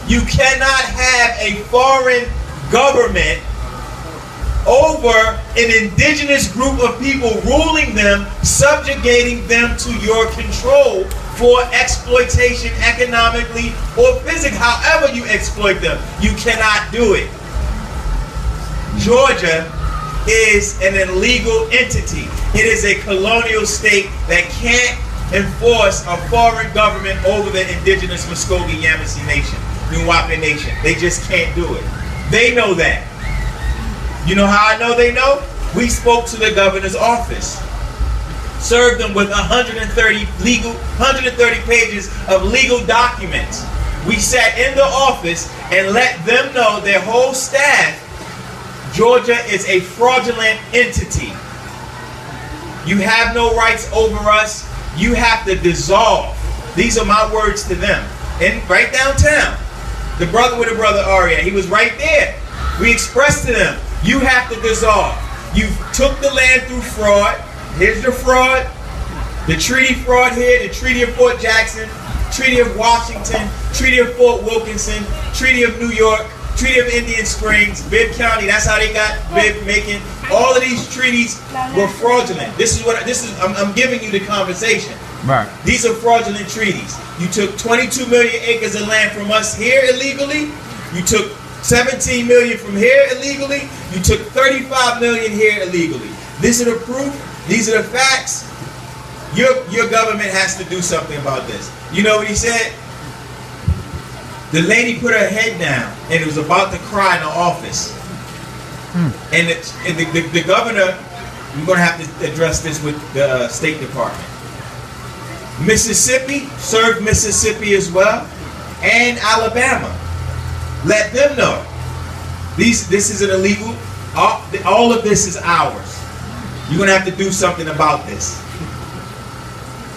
You cannot have a foreign government over an indigenous group of people, ruling them, subjugating them to your control for exploitation economically or physically. However you exploit them, you cannot do it. Georgia is an illegal entity. It is a colonial state that can't enforce a foreign government over the indigenous Muskogee Yamasee Nation, wu-nuwaupu Nation. They just can't do it. They know that. You know how I know they know? We spoke to the governor's office, served them with 130 pages of legal documents. We sat in the office and let them know, their whole staff, Georgia is a fraudulent entity. You have no rights over us. You have to dissolve. These are my words to them. And right downtown, the brother with the brother Aria, he was right there. We expressed to them, you have to dissolve. You took the land through fraud. Here's your fraud. The treaty fraud here, the Treaty of Fort Jackson, Treaty of Washington, Treaty of Fort Wilkinson, Treaty of New York, Treaty of Indian Springs, Bibb County, that's how they got Bibb Macon. All of these treaties were fraudulent. I'm giving you the conversation. Right. These are fraudulent treaties. You took 22 million acres of land from us here illegally. You took 17 million from here illegally. You took 35 million here illegally. This is the proof. These are the facts. Your government has to do something about this. You know what he said? The lady put her head down and was about to cry in the office. And the governor, we're going to have to address this with the State Department. Mississippi, served Mississippi as well, and Alabama. Let them know. This is an illegal, all of this is ours. You're going to have to do something about this.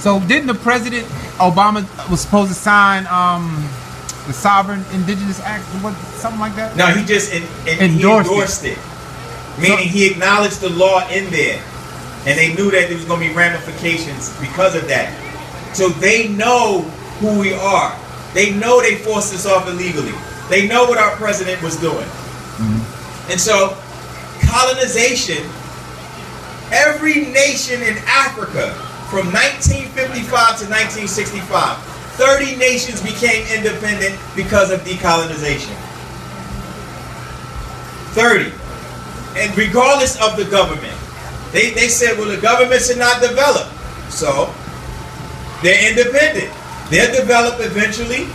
So didn't the President Obama was supposed to sign the Sovereign Indigenous Act, something like that? No, he just he endorsed it. Meaning he acknowledged the law in there. And they knew that there was going to be ramifications because of that. So they know who we are. They know they forced us off illegally. They know what our president was doing. And so colonization, every nation in Africa from 1955 to 1965, 30 nations became independent because of decolonization. 30. And regardless of the government, they said, well, the government should not develop. So they're independent. They'll develop eventually.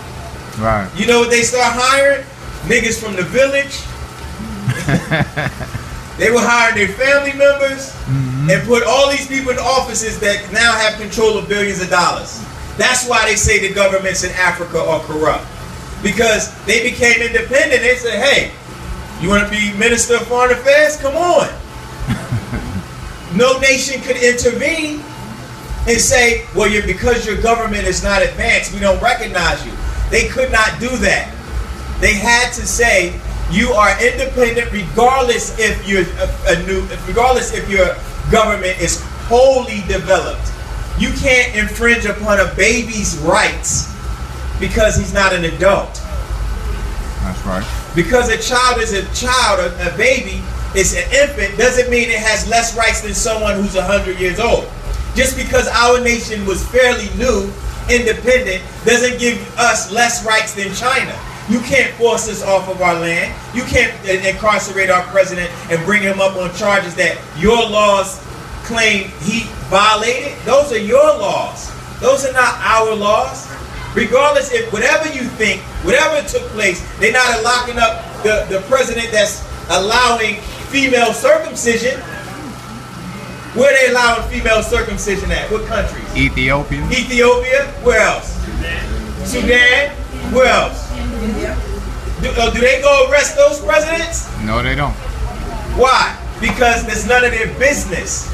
Right. You know what they start hiring? Niggas from the village. They will hire their family members and put all these people in offices that now have control of billions of dollars. That's why they say the governments in Africa are corrupt. Because they became independent. They said, hey, you want to be Minister of Foreign Affairs? Come on. No nation could intervene and say, well, because your government is not advanced, we don't recognize you. They could not do that. They had to say, you are independent regardless if your government is wholly developed. you can't infringe upon a baby's rights because he's not an adult. That's right. Because a child is a child, a baby is an infant, doesn't mean it has less rights than someone who's 100 years old. Just because our nation was fairly new, independent, doesn't give us less rights than China. You can't force us off of our land. You can't incarcerate our president and bring him up on charges that your laws claim he violated. Those are your laws. Those are not our laws. Regardless, if whatever you think, whatever took place, they're not locking up the president that's allowing female circumcision. Where are they allowing female circumcision at? What countries? Ethiopia. Ethiopia. Where else? Sudan. Where else? Do they go arrest those presidents? No, they don't. Why? Because it's none of their business.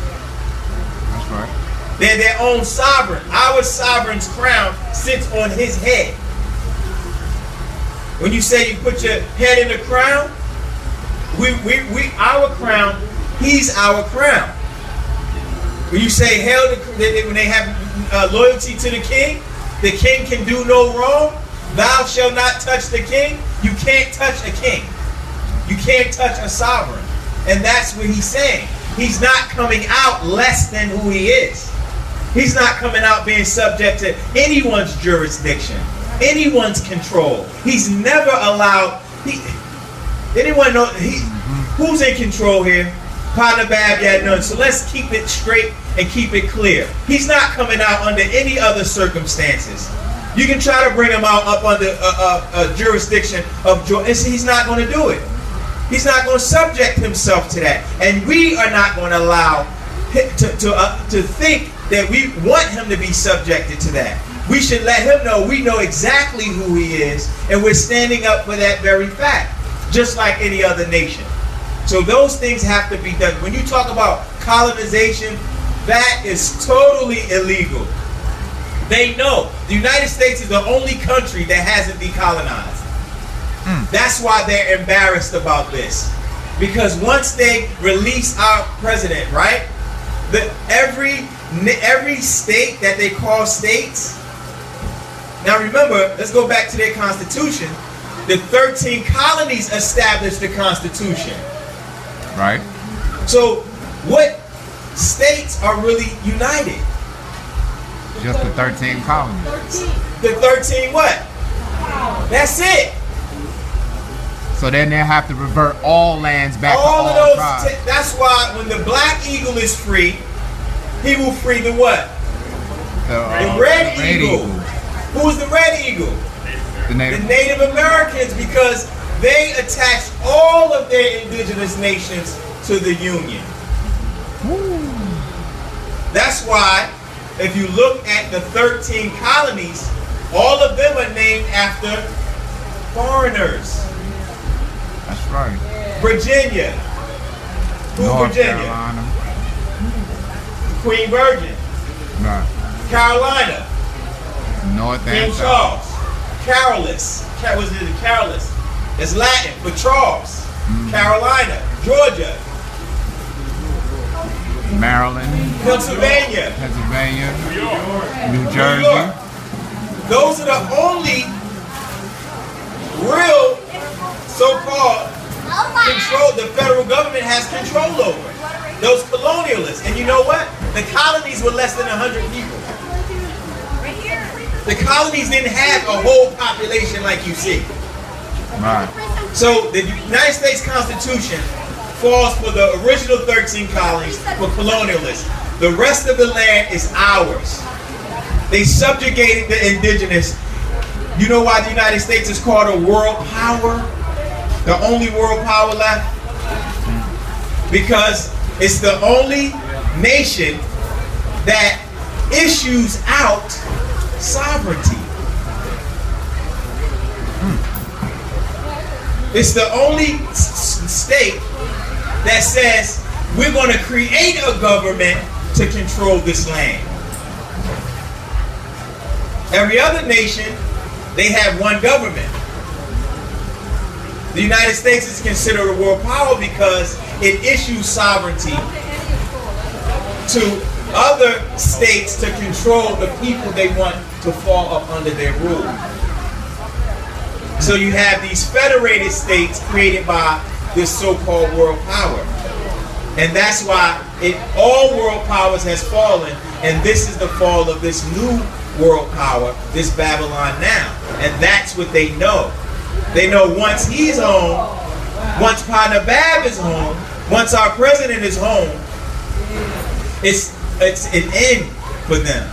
That's right. They're their own sovereign. Our sovereign's crown sits on his head. When you say you put your head in the crown, our crown, he's our crown. When you say hail, when they have loyalty to the king can do no wrong. Thou shalt not touch the king. You can't touch a king. You can't touch a sovereign. And that's what he's saying. He's not coming out less than who he is. He's not coming out being subject to anyone's jurisdiction, anyone's control. He's never allowed. Anyone know who's in control here? Partner Bab none. So let's keep it straight and keep it clear. He's not coming out under any other circumstances. You can try to bring him out up under a jurisdiction of Georgia. He's not going to do it. He's not going to subject himself to that. And we are not going to allow to think that we want him to be subjected to that. We should let him know we know exactly who he is, and we're standing up for that very fact, just like any other nation. So those things have to be done. When you talk about colonization, that is totally illegal. They know. The United States is the only country that hasn't decolonized. That's why they're embarrassed about this. Because once they release our president, right? Every state that they call states. Now remember, let's go back to their constitution. The 13 colonies established the constitution. Right. So what states are really united? Just the 13 colonies. The 13 what? That's it. So then they have to revert all lands back All to of all those. tribes. That's why when the black eagle is free, he will free the what? The red eagle. Who's the red eagle? The Native. The Native Americans, because they attached all of their indigenous nations to the Union. That's why, if you look at the 13 colonies, all of them are named after foreigners. That's right. Virginia. Who's North Virginia? Carolina. Queen Virgin. Right. Carolina. North King and South. Charles. Carolus. Was it Carolus? It's Latin for Charles. Carolina. Georgia. Maryland. Pennsylvania. New New Jersey. York. Those are the only real so-called control the federal government has control over. Those colonialists. And you know what? The colonies were less than 100 people. The colonies didn't have a whole population like you see. Right. So the United States Constitution falls for the original 13 colonies for colonialists. The rest of the land is ours. They subjugated the indigenous. You know why the United States is called a world power? The only world power left? Because it's the only nation that issues out sovereignty. It's the only state that says we're going to create a government to control this land. Every other nation, they have one government. The United States is considered a world power because it issues sovereignty to other states to control the people they want to fall up under their rule. So you have these federated states created by this so-called world power. And that's why all world powers has fallen, and this is the fall of this new world power, this Babylon now. And that's what they know. They know once he's home, once Partner Bab is home, once our president is home, it's an end for them.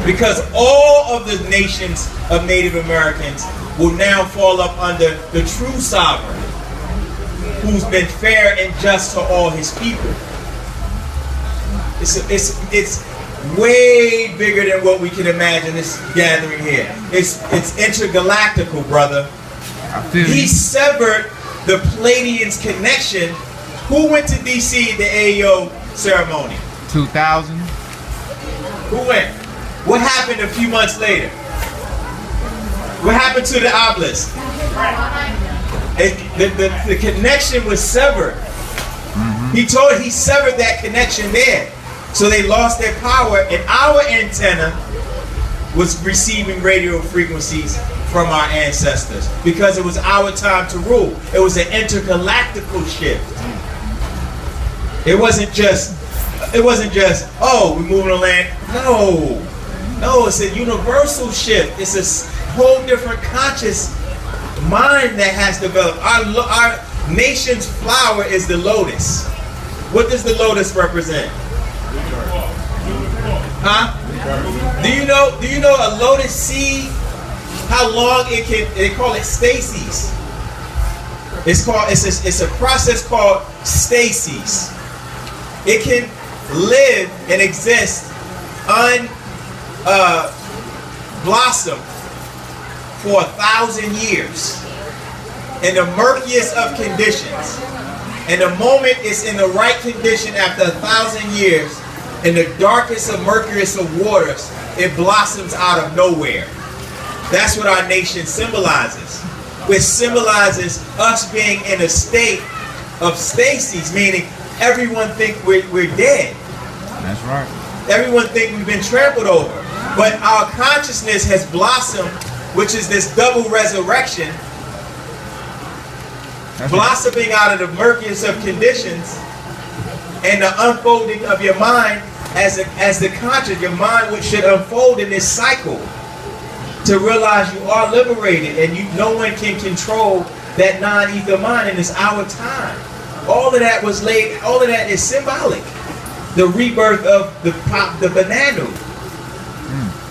Because all of the nations of Native Americans will now fall up under the true sovereign, who's been fair and just to all his people. It's way bigger than what we can imagine this gathering here. It's intergalactical, brother. He severed the Palladians' connection. Who went to DC the AEO ceremony? 2000. Who went? What happened a few months later? What happened to the obelisk? The connection was severed. He severed that connection there. So they lost their power, and our antenna was receiving radio frequencies from our ancestors because it was our time to rule. It was an intergalactical shift. It wasn't just, oh, we're moving the land. No, it's a universal shift. It's a whole different conscious mind that has developed. Our nation's flower is the lotus. What does the lotus represent? Huh? Do you know a lotus seed? How long it can? They call it stasis. It's a process called stasis. It can live and exist blossom for 1,000 years in the murkiest of conditions. And the moment it's in the right condition after 1,000 years, in the darkest of murkiest of waters, it blossoms out of nowhere. That's what our nation symbolizes. It symbolizes us being in a state of stasis, meaning everyone think we're dead. That's right. Everyone think we've been trampled over. But our consciousness has blossomed, which is this double resurrection, blossoming out of the murkiest of conditions, and the unfolding of your mind as the conscious, your mind which should unfold in this cycle to realize you are liberated and no one can control that non-ether mind, and it's our time. All of that was laid, all of that is symbolic. The rebirth of the banana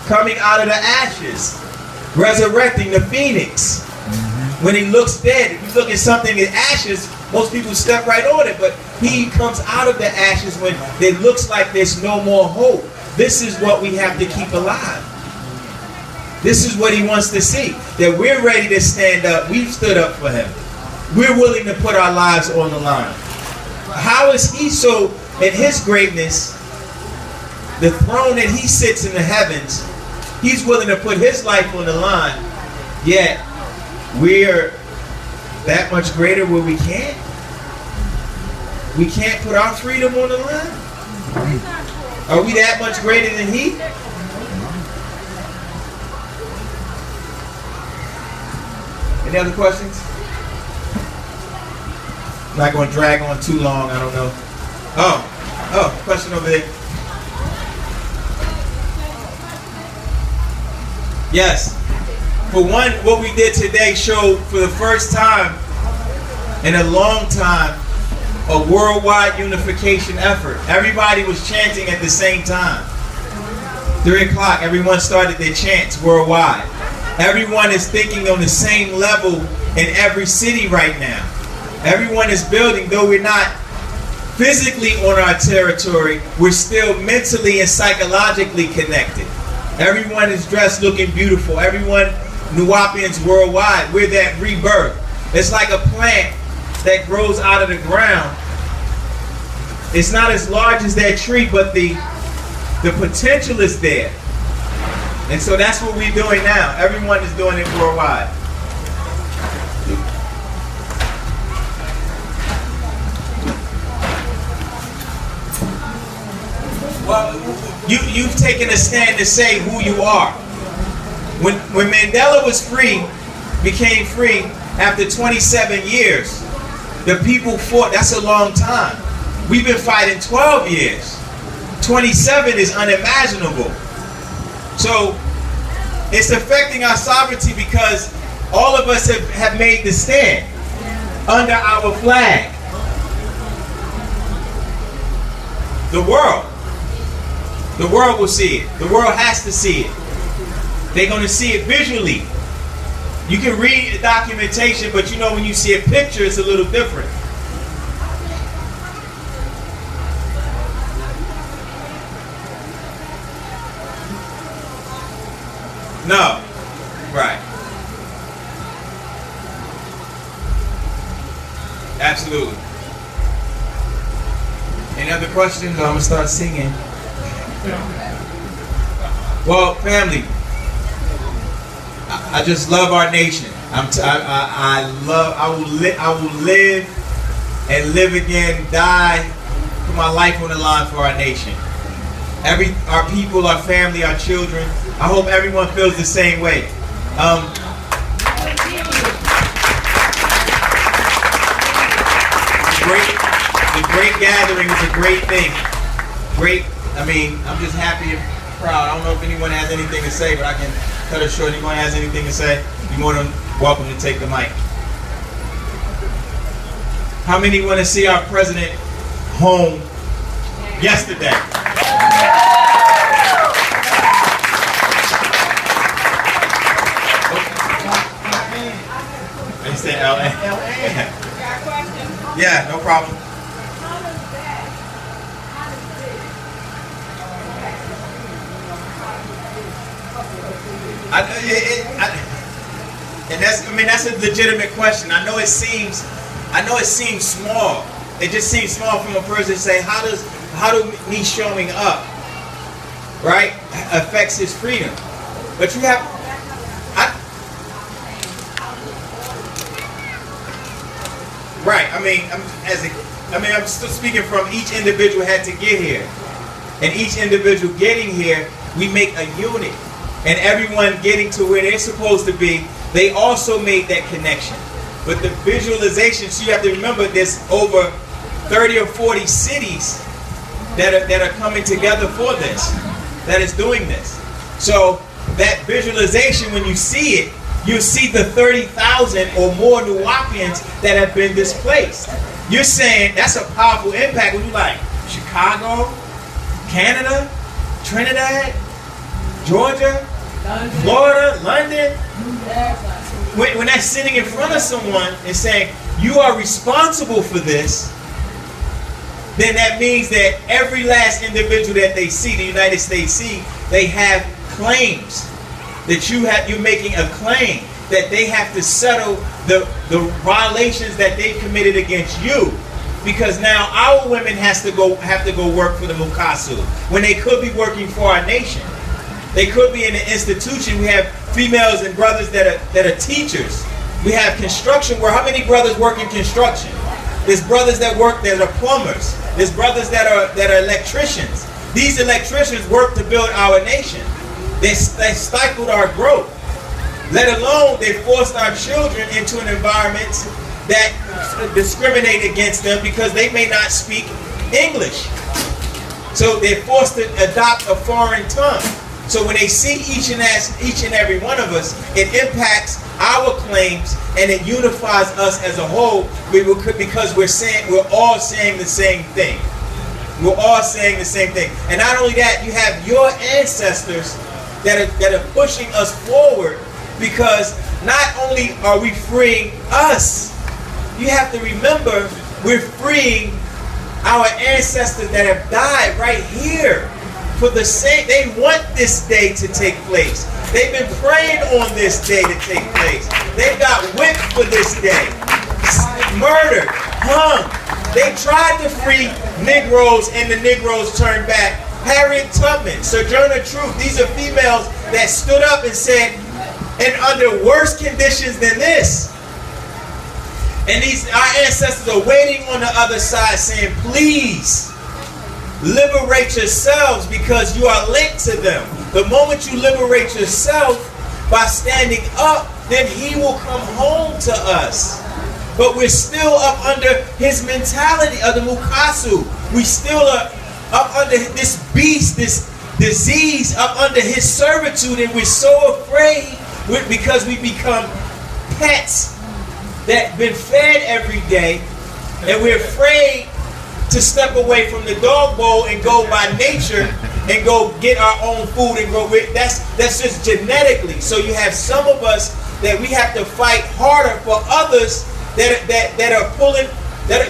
coming out of the ashes, resurrecting the phoenix. When he looks dead, if you look at something in ashes, most people step right on it, but he comes out of the ashes when it looks like there's no more hope. This is what we have to keep alive. This is what he wants to see, that we're ready to stand up. We've stood up for him. We're willing to put our lives on the line. How is he so, in his greatness, the throne that he sits in the heavens, he's willing to put his life on the line, yet we're that much greater where we can't? We can't put our freedom on the line? Are we that much greater than he? Any other questions? I'm not going to drag on too long, I don't know. Oh, question over there. Yes. For one, what we did today showed for the first time in a long time a worldwide unification effort. Everybody was chanting at the same time. 3 o'clock, everyone started their chants worldwide. Everyone is thinking on the same level in every city right now. Everyone is building, though we're not physically on our territory, we're still mentally and psychologically connected. Everyone is dressed looking beautiful. Everyone, wu-nuwaupians worldwide, we're that rebirth. It's like a plant that grows out of the ground. It's not as large as that tree, but the potential is there. And so that's what we're doing now. Everyone is doing it worldwide. Well, You've taken a stand to say who you are. When Mandela was free, became free after 27 years, the people fought. That's a long time. We've been fighting 12 years. 27 is unimaginable. So it's affecting our sovereignty because all of us have made the stand under our flag. The world will see it. The world has to see it. They're going to see it visually. You can read the documentation, but you know when you see a picture, it's a little different. No. Right. Absolutely. Any other questions? I'm gonna start singing. Well, family, I just love our nation. I will live and live again, die, put my life on the line for our nation. Our people, our family, our children. I hope everyone feels the same way. The great gathering is a great thing. I'm just happy and proud. I don't know if anyone has anything to say, but I can cut it short. Anyone has anything to say, you're more than welcome to take the mic. How many want to see our president home yesterday? I said LA. Yeah, no problem. That's a legitimate question. I know it seems small. It just seems small from a person to say, how do me showing up, right, affects his freedom? But you have, right. I'm still speaking from each individual had to get here, and each individual getting here, we make a unit. And everyone getting to where they're supposed to be, they also made that connection. But the visualization, so you have to remember there's over 30 or 40 cities that are coming together for this, that is doing this. So that visualization, when you see it, you see the 30,000 or more wu-nuwaupians that have been displaced. You're saying that's a powerful impact when you're like Chicago, Canada, Trinidad, Georgia, Florida, London. When that's sitting in front of someone and saying, you are responsible for this, then that means that every last individual that they see, the United States see, they have claims. That you're making a claim that they have to settle the violations that they committed against you. Because now our women have to go work for the Mukasu when they could be working for our nation. They could be in an institution. We have females and brothers that are teachers. We have construction work. How many brothers work in construction? There's brothers that are plumbers. There's brothers that are electricians. These electricians work to build our nation. They stifled our growth. Let alone they forced our children into an environment that discriminate against them because they may not speak English. So they're forced to adopt a foreign tongue. So when they see each and every one of us, it impacts our claims and it unifies us as a whole because we're all saying the same thing. We're all saying the same thing. And not only that, you have your ancestors that are pushing us forward, because not only are we freeing us, you have to remember we're freeing our ancestors that have died right here. For the same, they want this day to take place. They've been praying on this day to take place. They got whipped for this day, murdered, hung. They tried to free Negroes and the Negroes turned back. Harriet Tubman, Sojourner Truth, these are females that stood up and said, and under worse conditions than this. And our ancestors are waiting on the other side saying, please, liberate yourselves because you are linked to them. The moment you liberate yourself by standing up, then he will come home to us. But we're still up under his mentality of the Mukasu. We still are up under this beast, this disease, up under his servitude, and we're so afraid because we become pets that been fed every day, and we're afraid to step away from the dog bowl and go by nature and go get our own food and go with that's just genetically. So you have some of us that we have to fight harder for others that are pulling,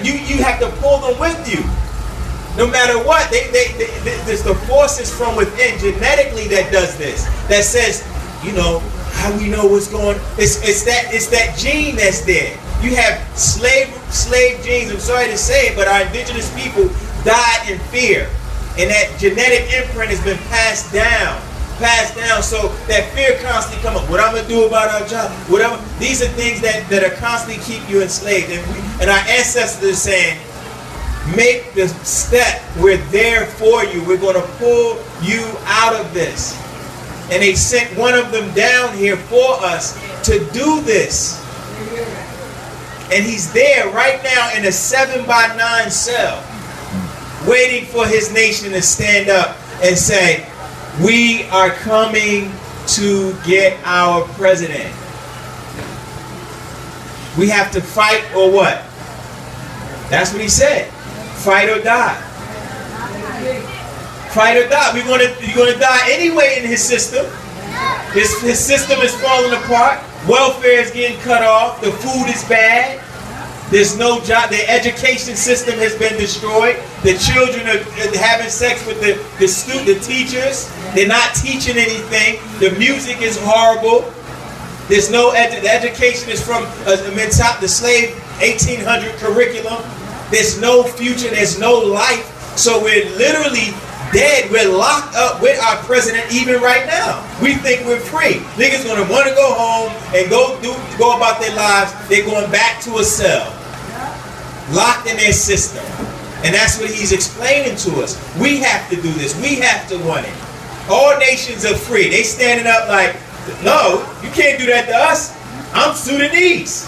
you have to pull them with you. No matter what, there's the forces from within genetically that does this. That says, you know, how we know what's going. It's that gene that's there. You have slave genes. I'm sorry to say it, but our indigenous people died in fear, and that genetic imprint has been passed down. So that fear constantly come up. What I'm gonna do about our job? Whatever. These are things that are constantly keep you enslaved. And our ancestors are saying, make the step. We're there for you. We're going to pull you out of this. And they sent one of them down here for us to do this. And he's there right now in a 7x9 cell, waiting for his nation to stand up and say, we are coming to get our president. We have to fight or what? That's what he said. Fight or die. Fight or die. You're going to die anyway in his system. His system is falling apart. Welfare is getting cut off. The food is bad. There's no job. The education system has been destroyed. The children are having sex with the teachers. They're not teaching anything. The music is horrible. There's no the education is from the slave 1800 curriculum. There's no future. There's no life. So we're literally dead. We're locked up with our president even right now. We think we're free. Niggas gonna want to go home and go about their lives. They're going back to a cell, locked in their system. And that's what he's explaining to us. We have to do this. We have to want it. All nations are free. They standing up like, no, you can't do that to us. I'm Sudanese.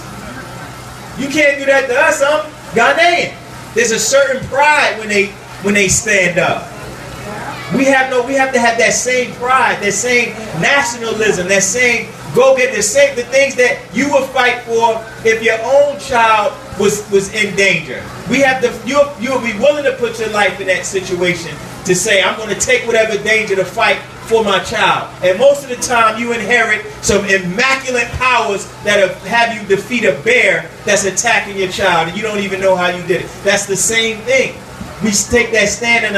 You can't do that to us. I'm Ghanaian. There's a certain pride when they stand up. We have to have that same pride, that same nationalism, that same go get the things that you would fight for if your own child was in danger. You'll be willing to put your life in that situation to say, I'm going to take whatever danger to fight for my child. And most of the time you inherit some immaculate powers that have you defeat a bear that's attacking your child and you don't even know how you did it. That's the same thing. We take that stand and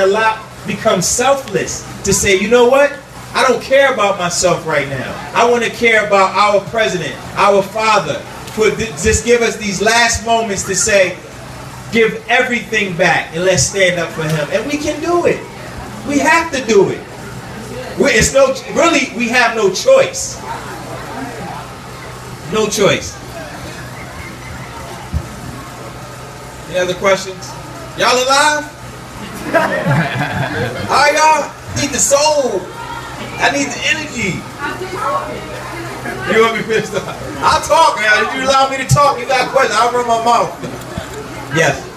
become selfless to say, you know what? I don't care about myself right now. I want to care about our president, our father. Just give us these last moments to say, give everything back and let's stand up for him. And we can do it. We have to do it. We have no choice. No choice. Any other questions? Y'all alive? Alright, y'all? Need the soul. I need the energy. You want me to finish? I'll talk now. If you allow me to talk, you got questions. I'll run my mouth. Yes.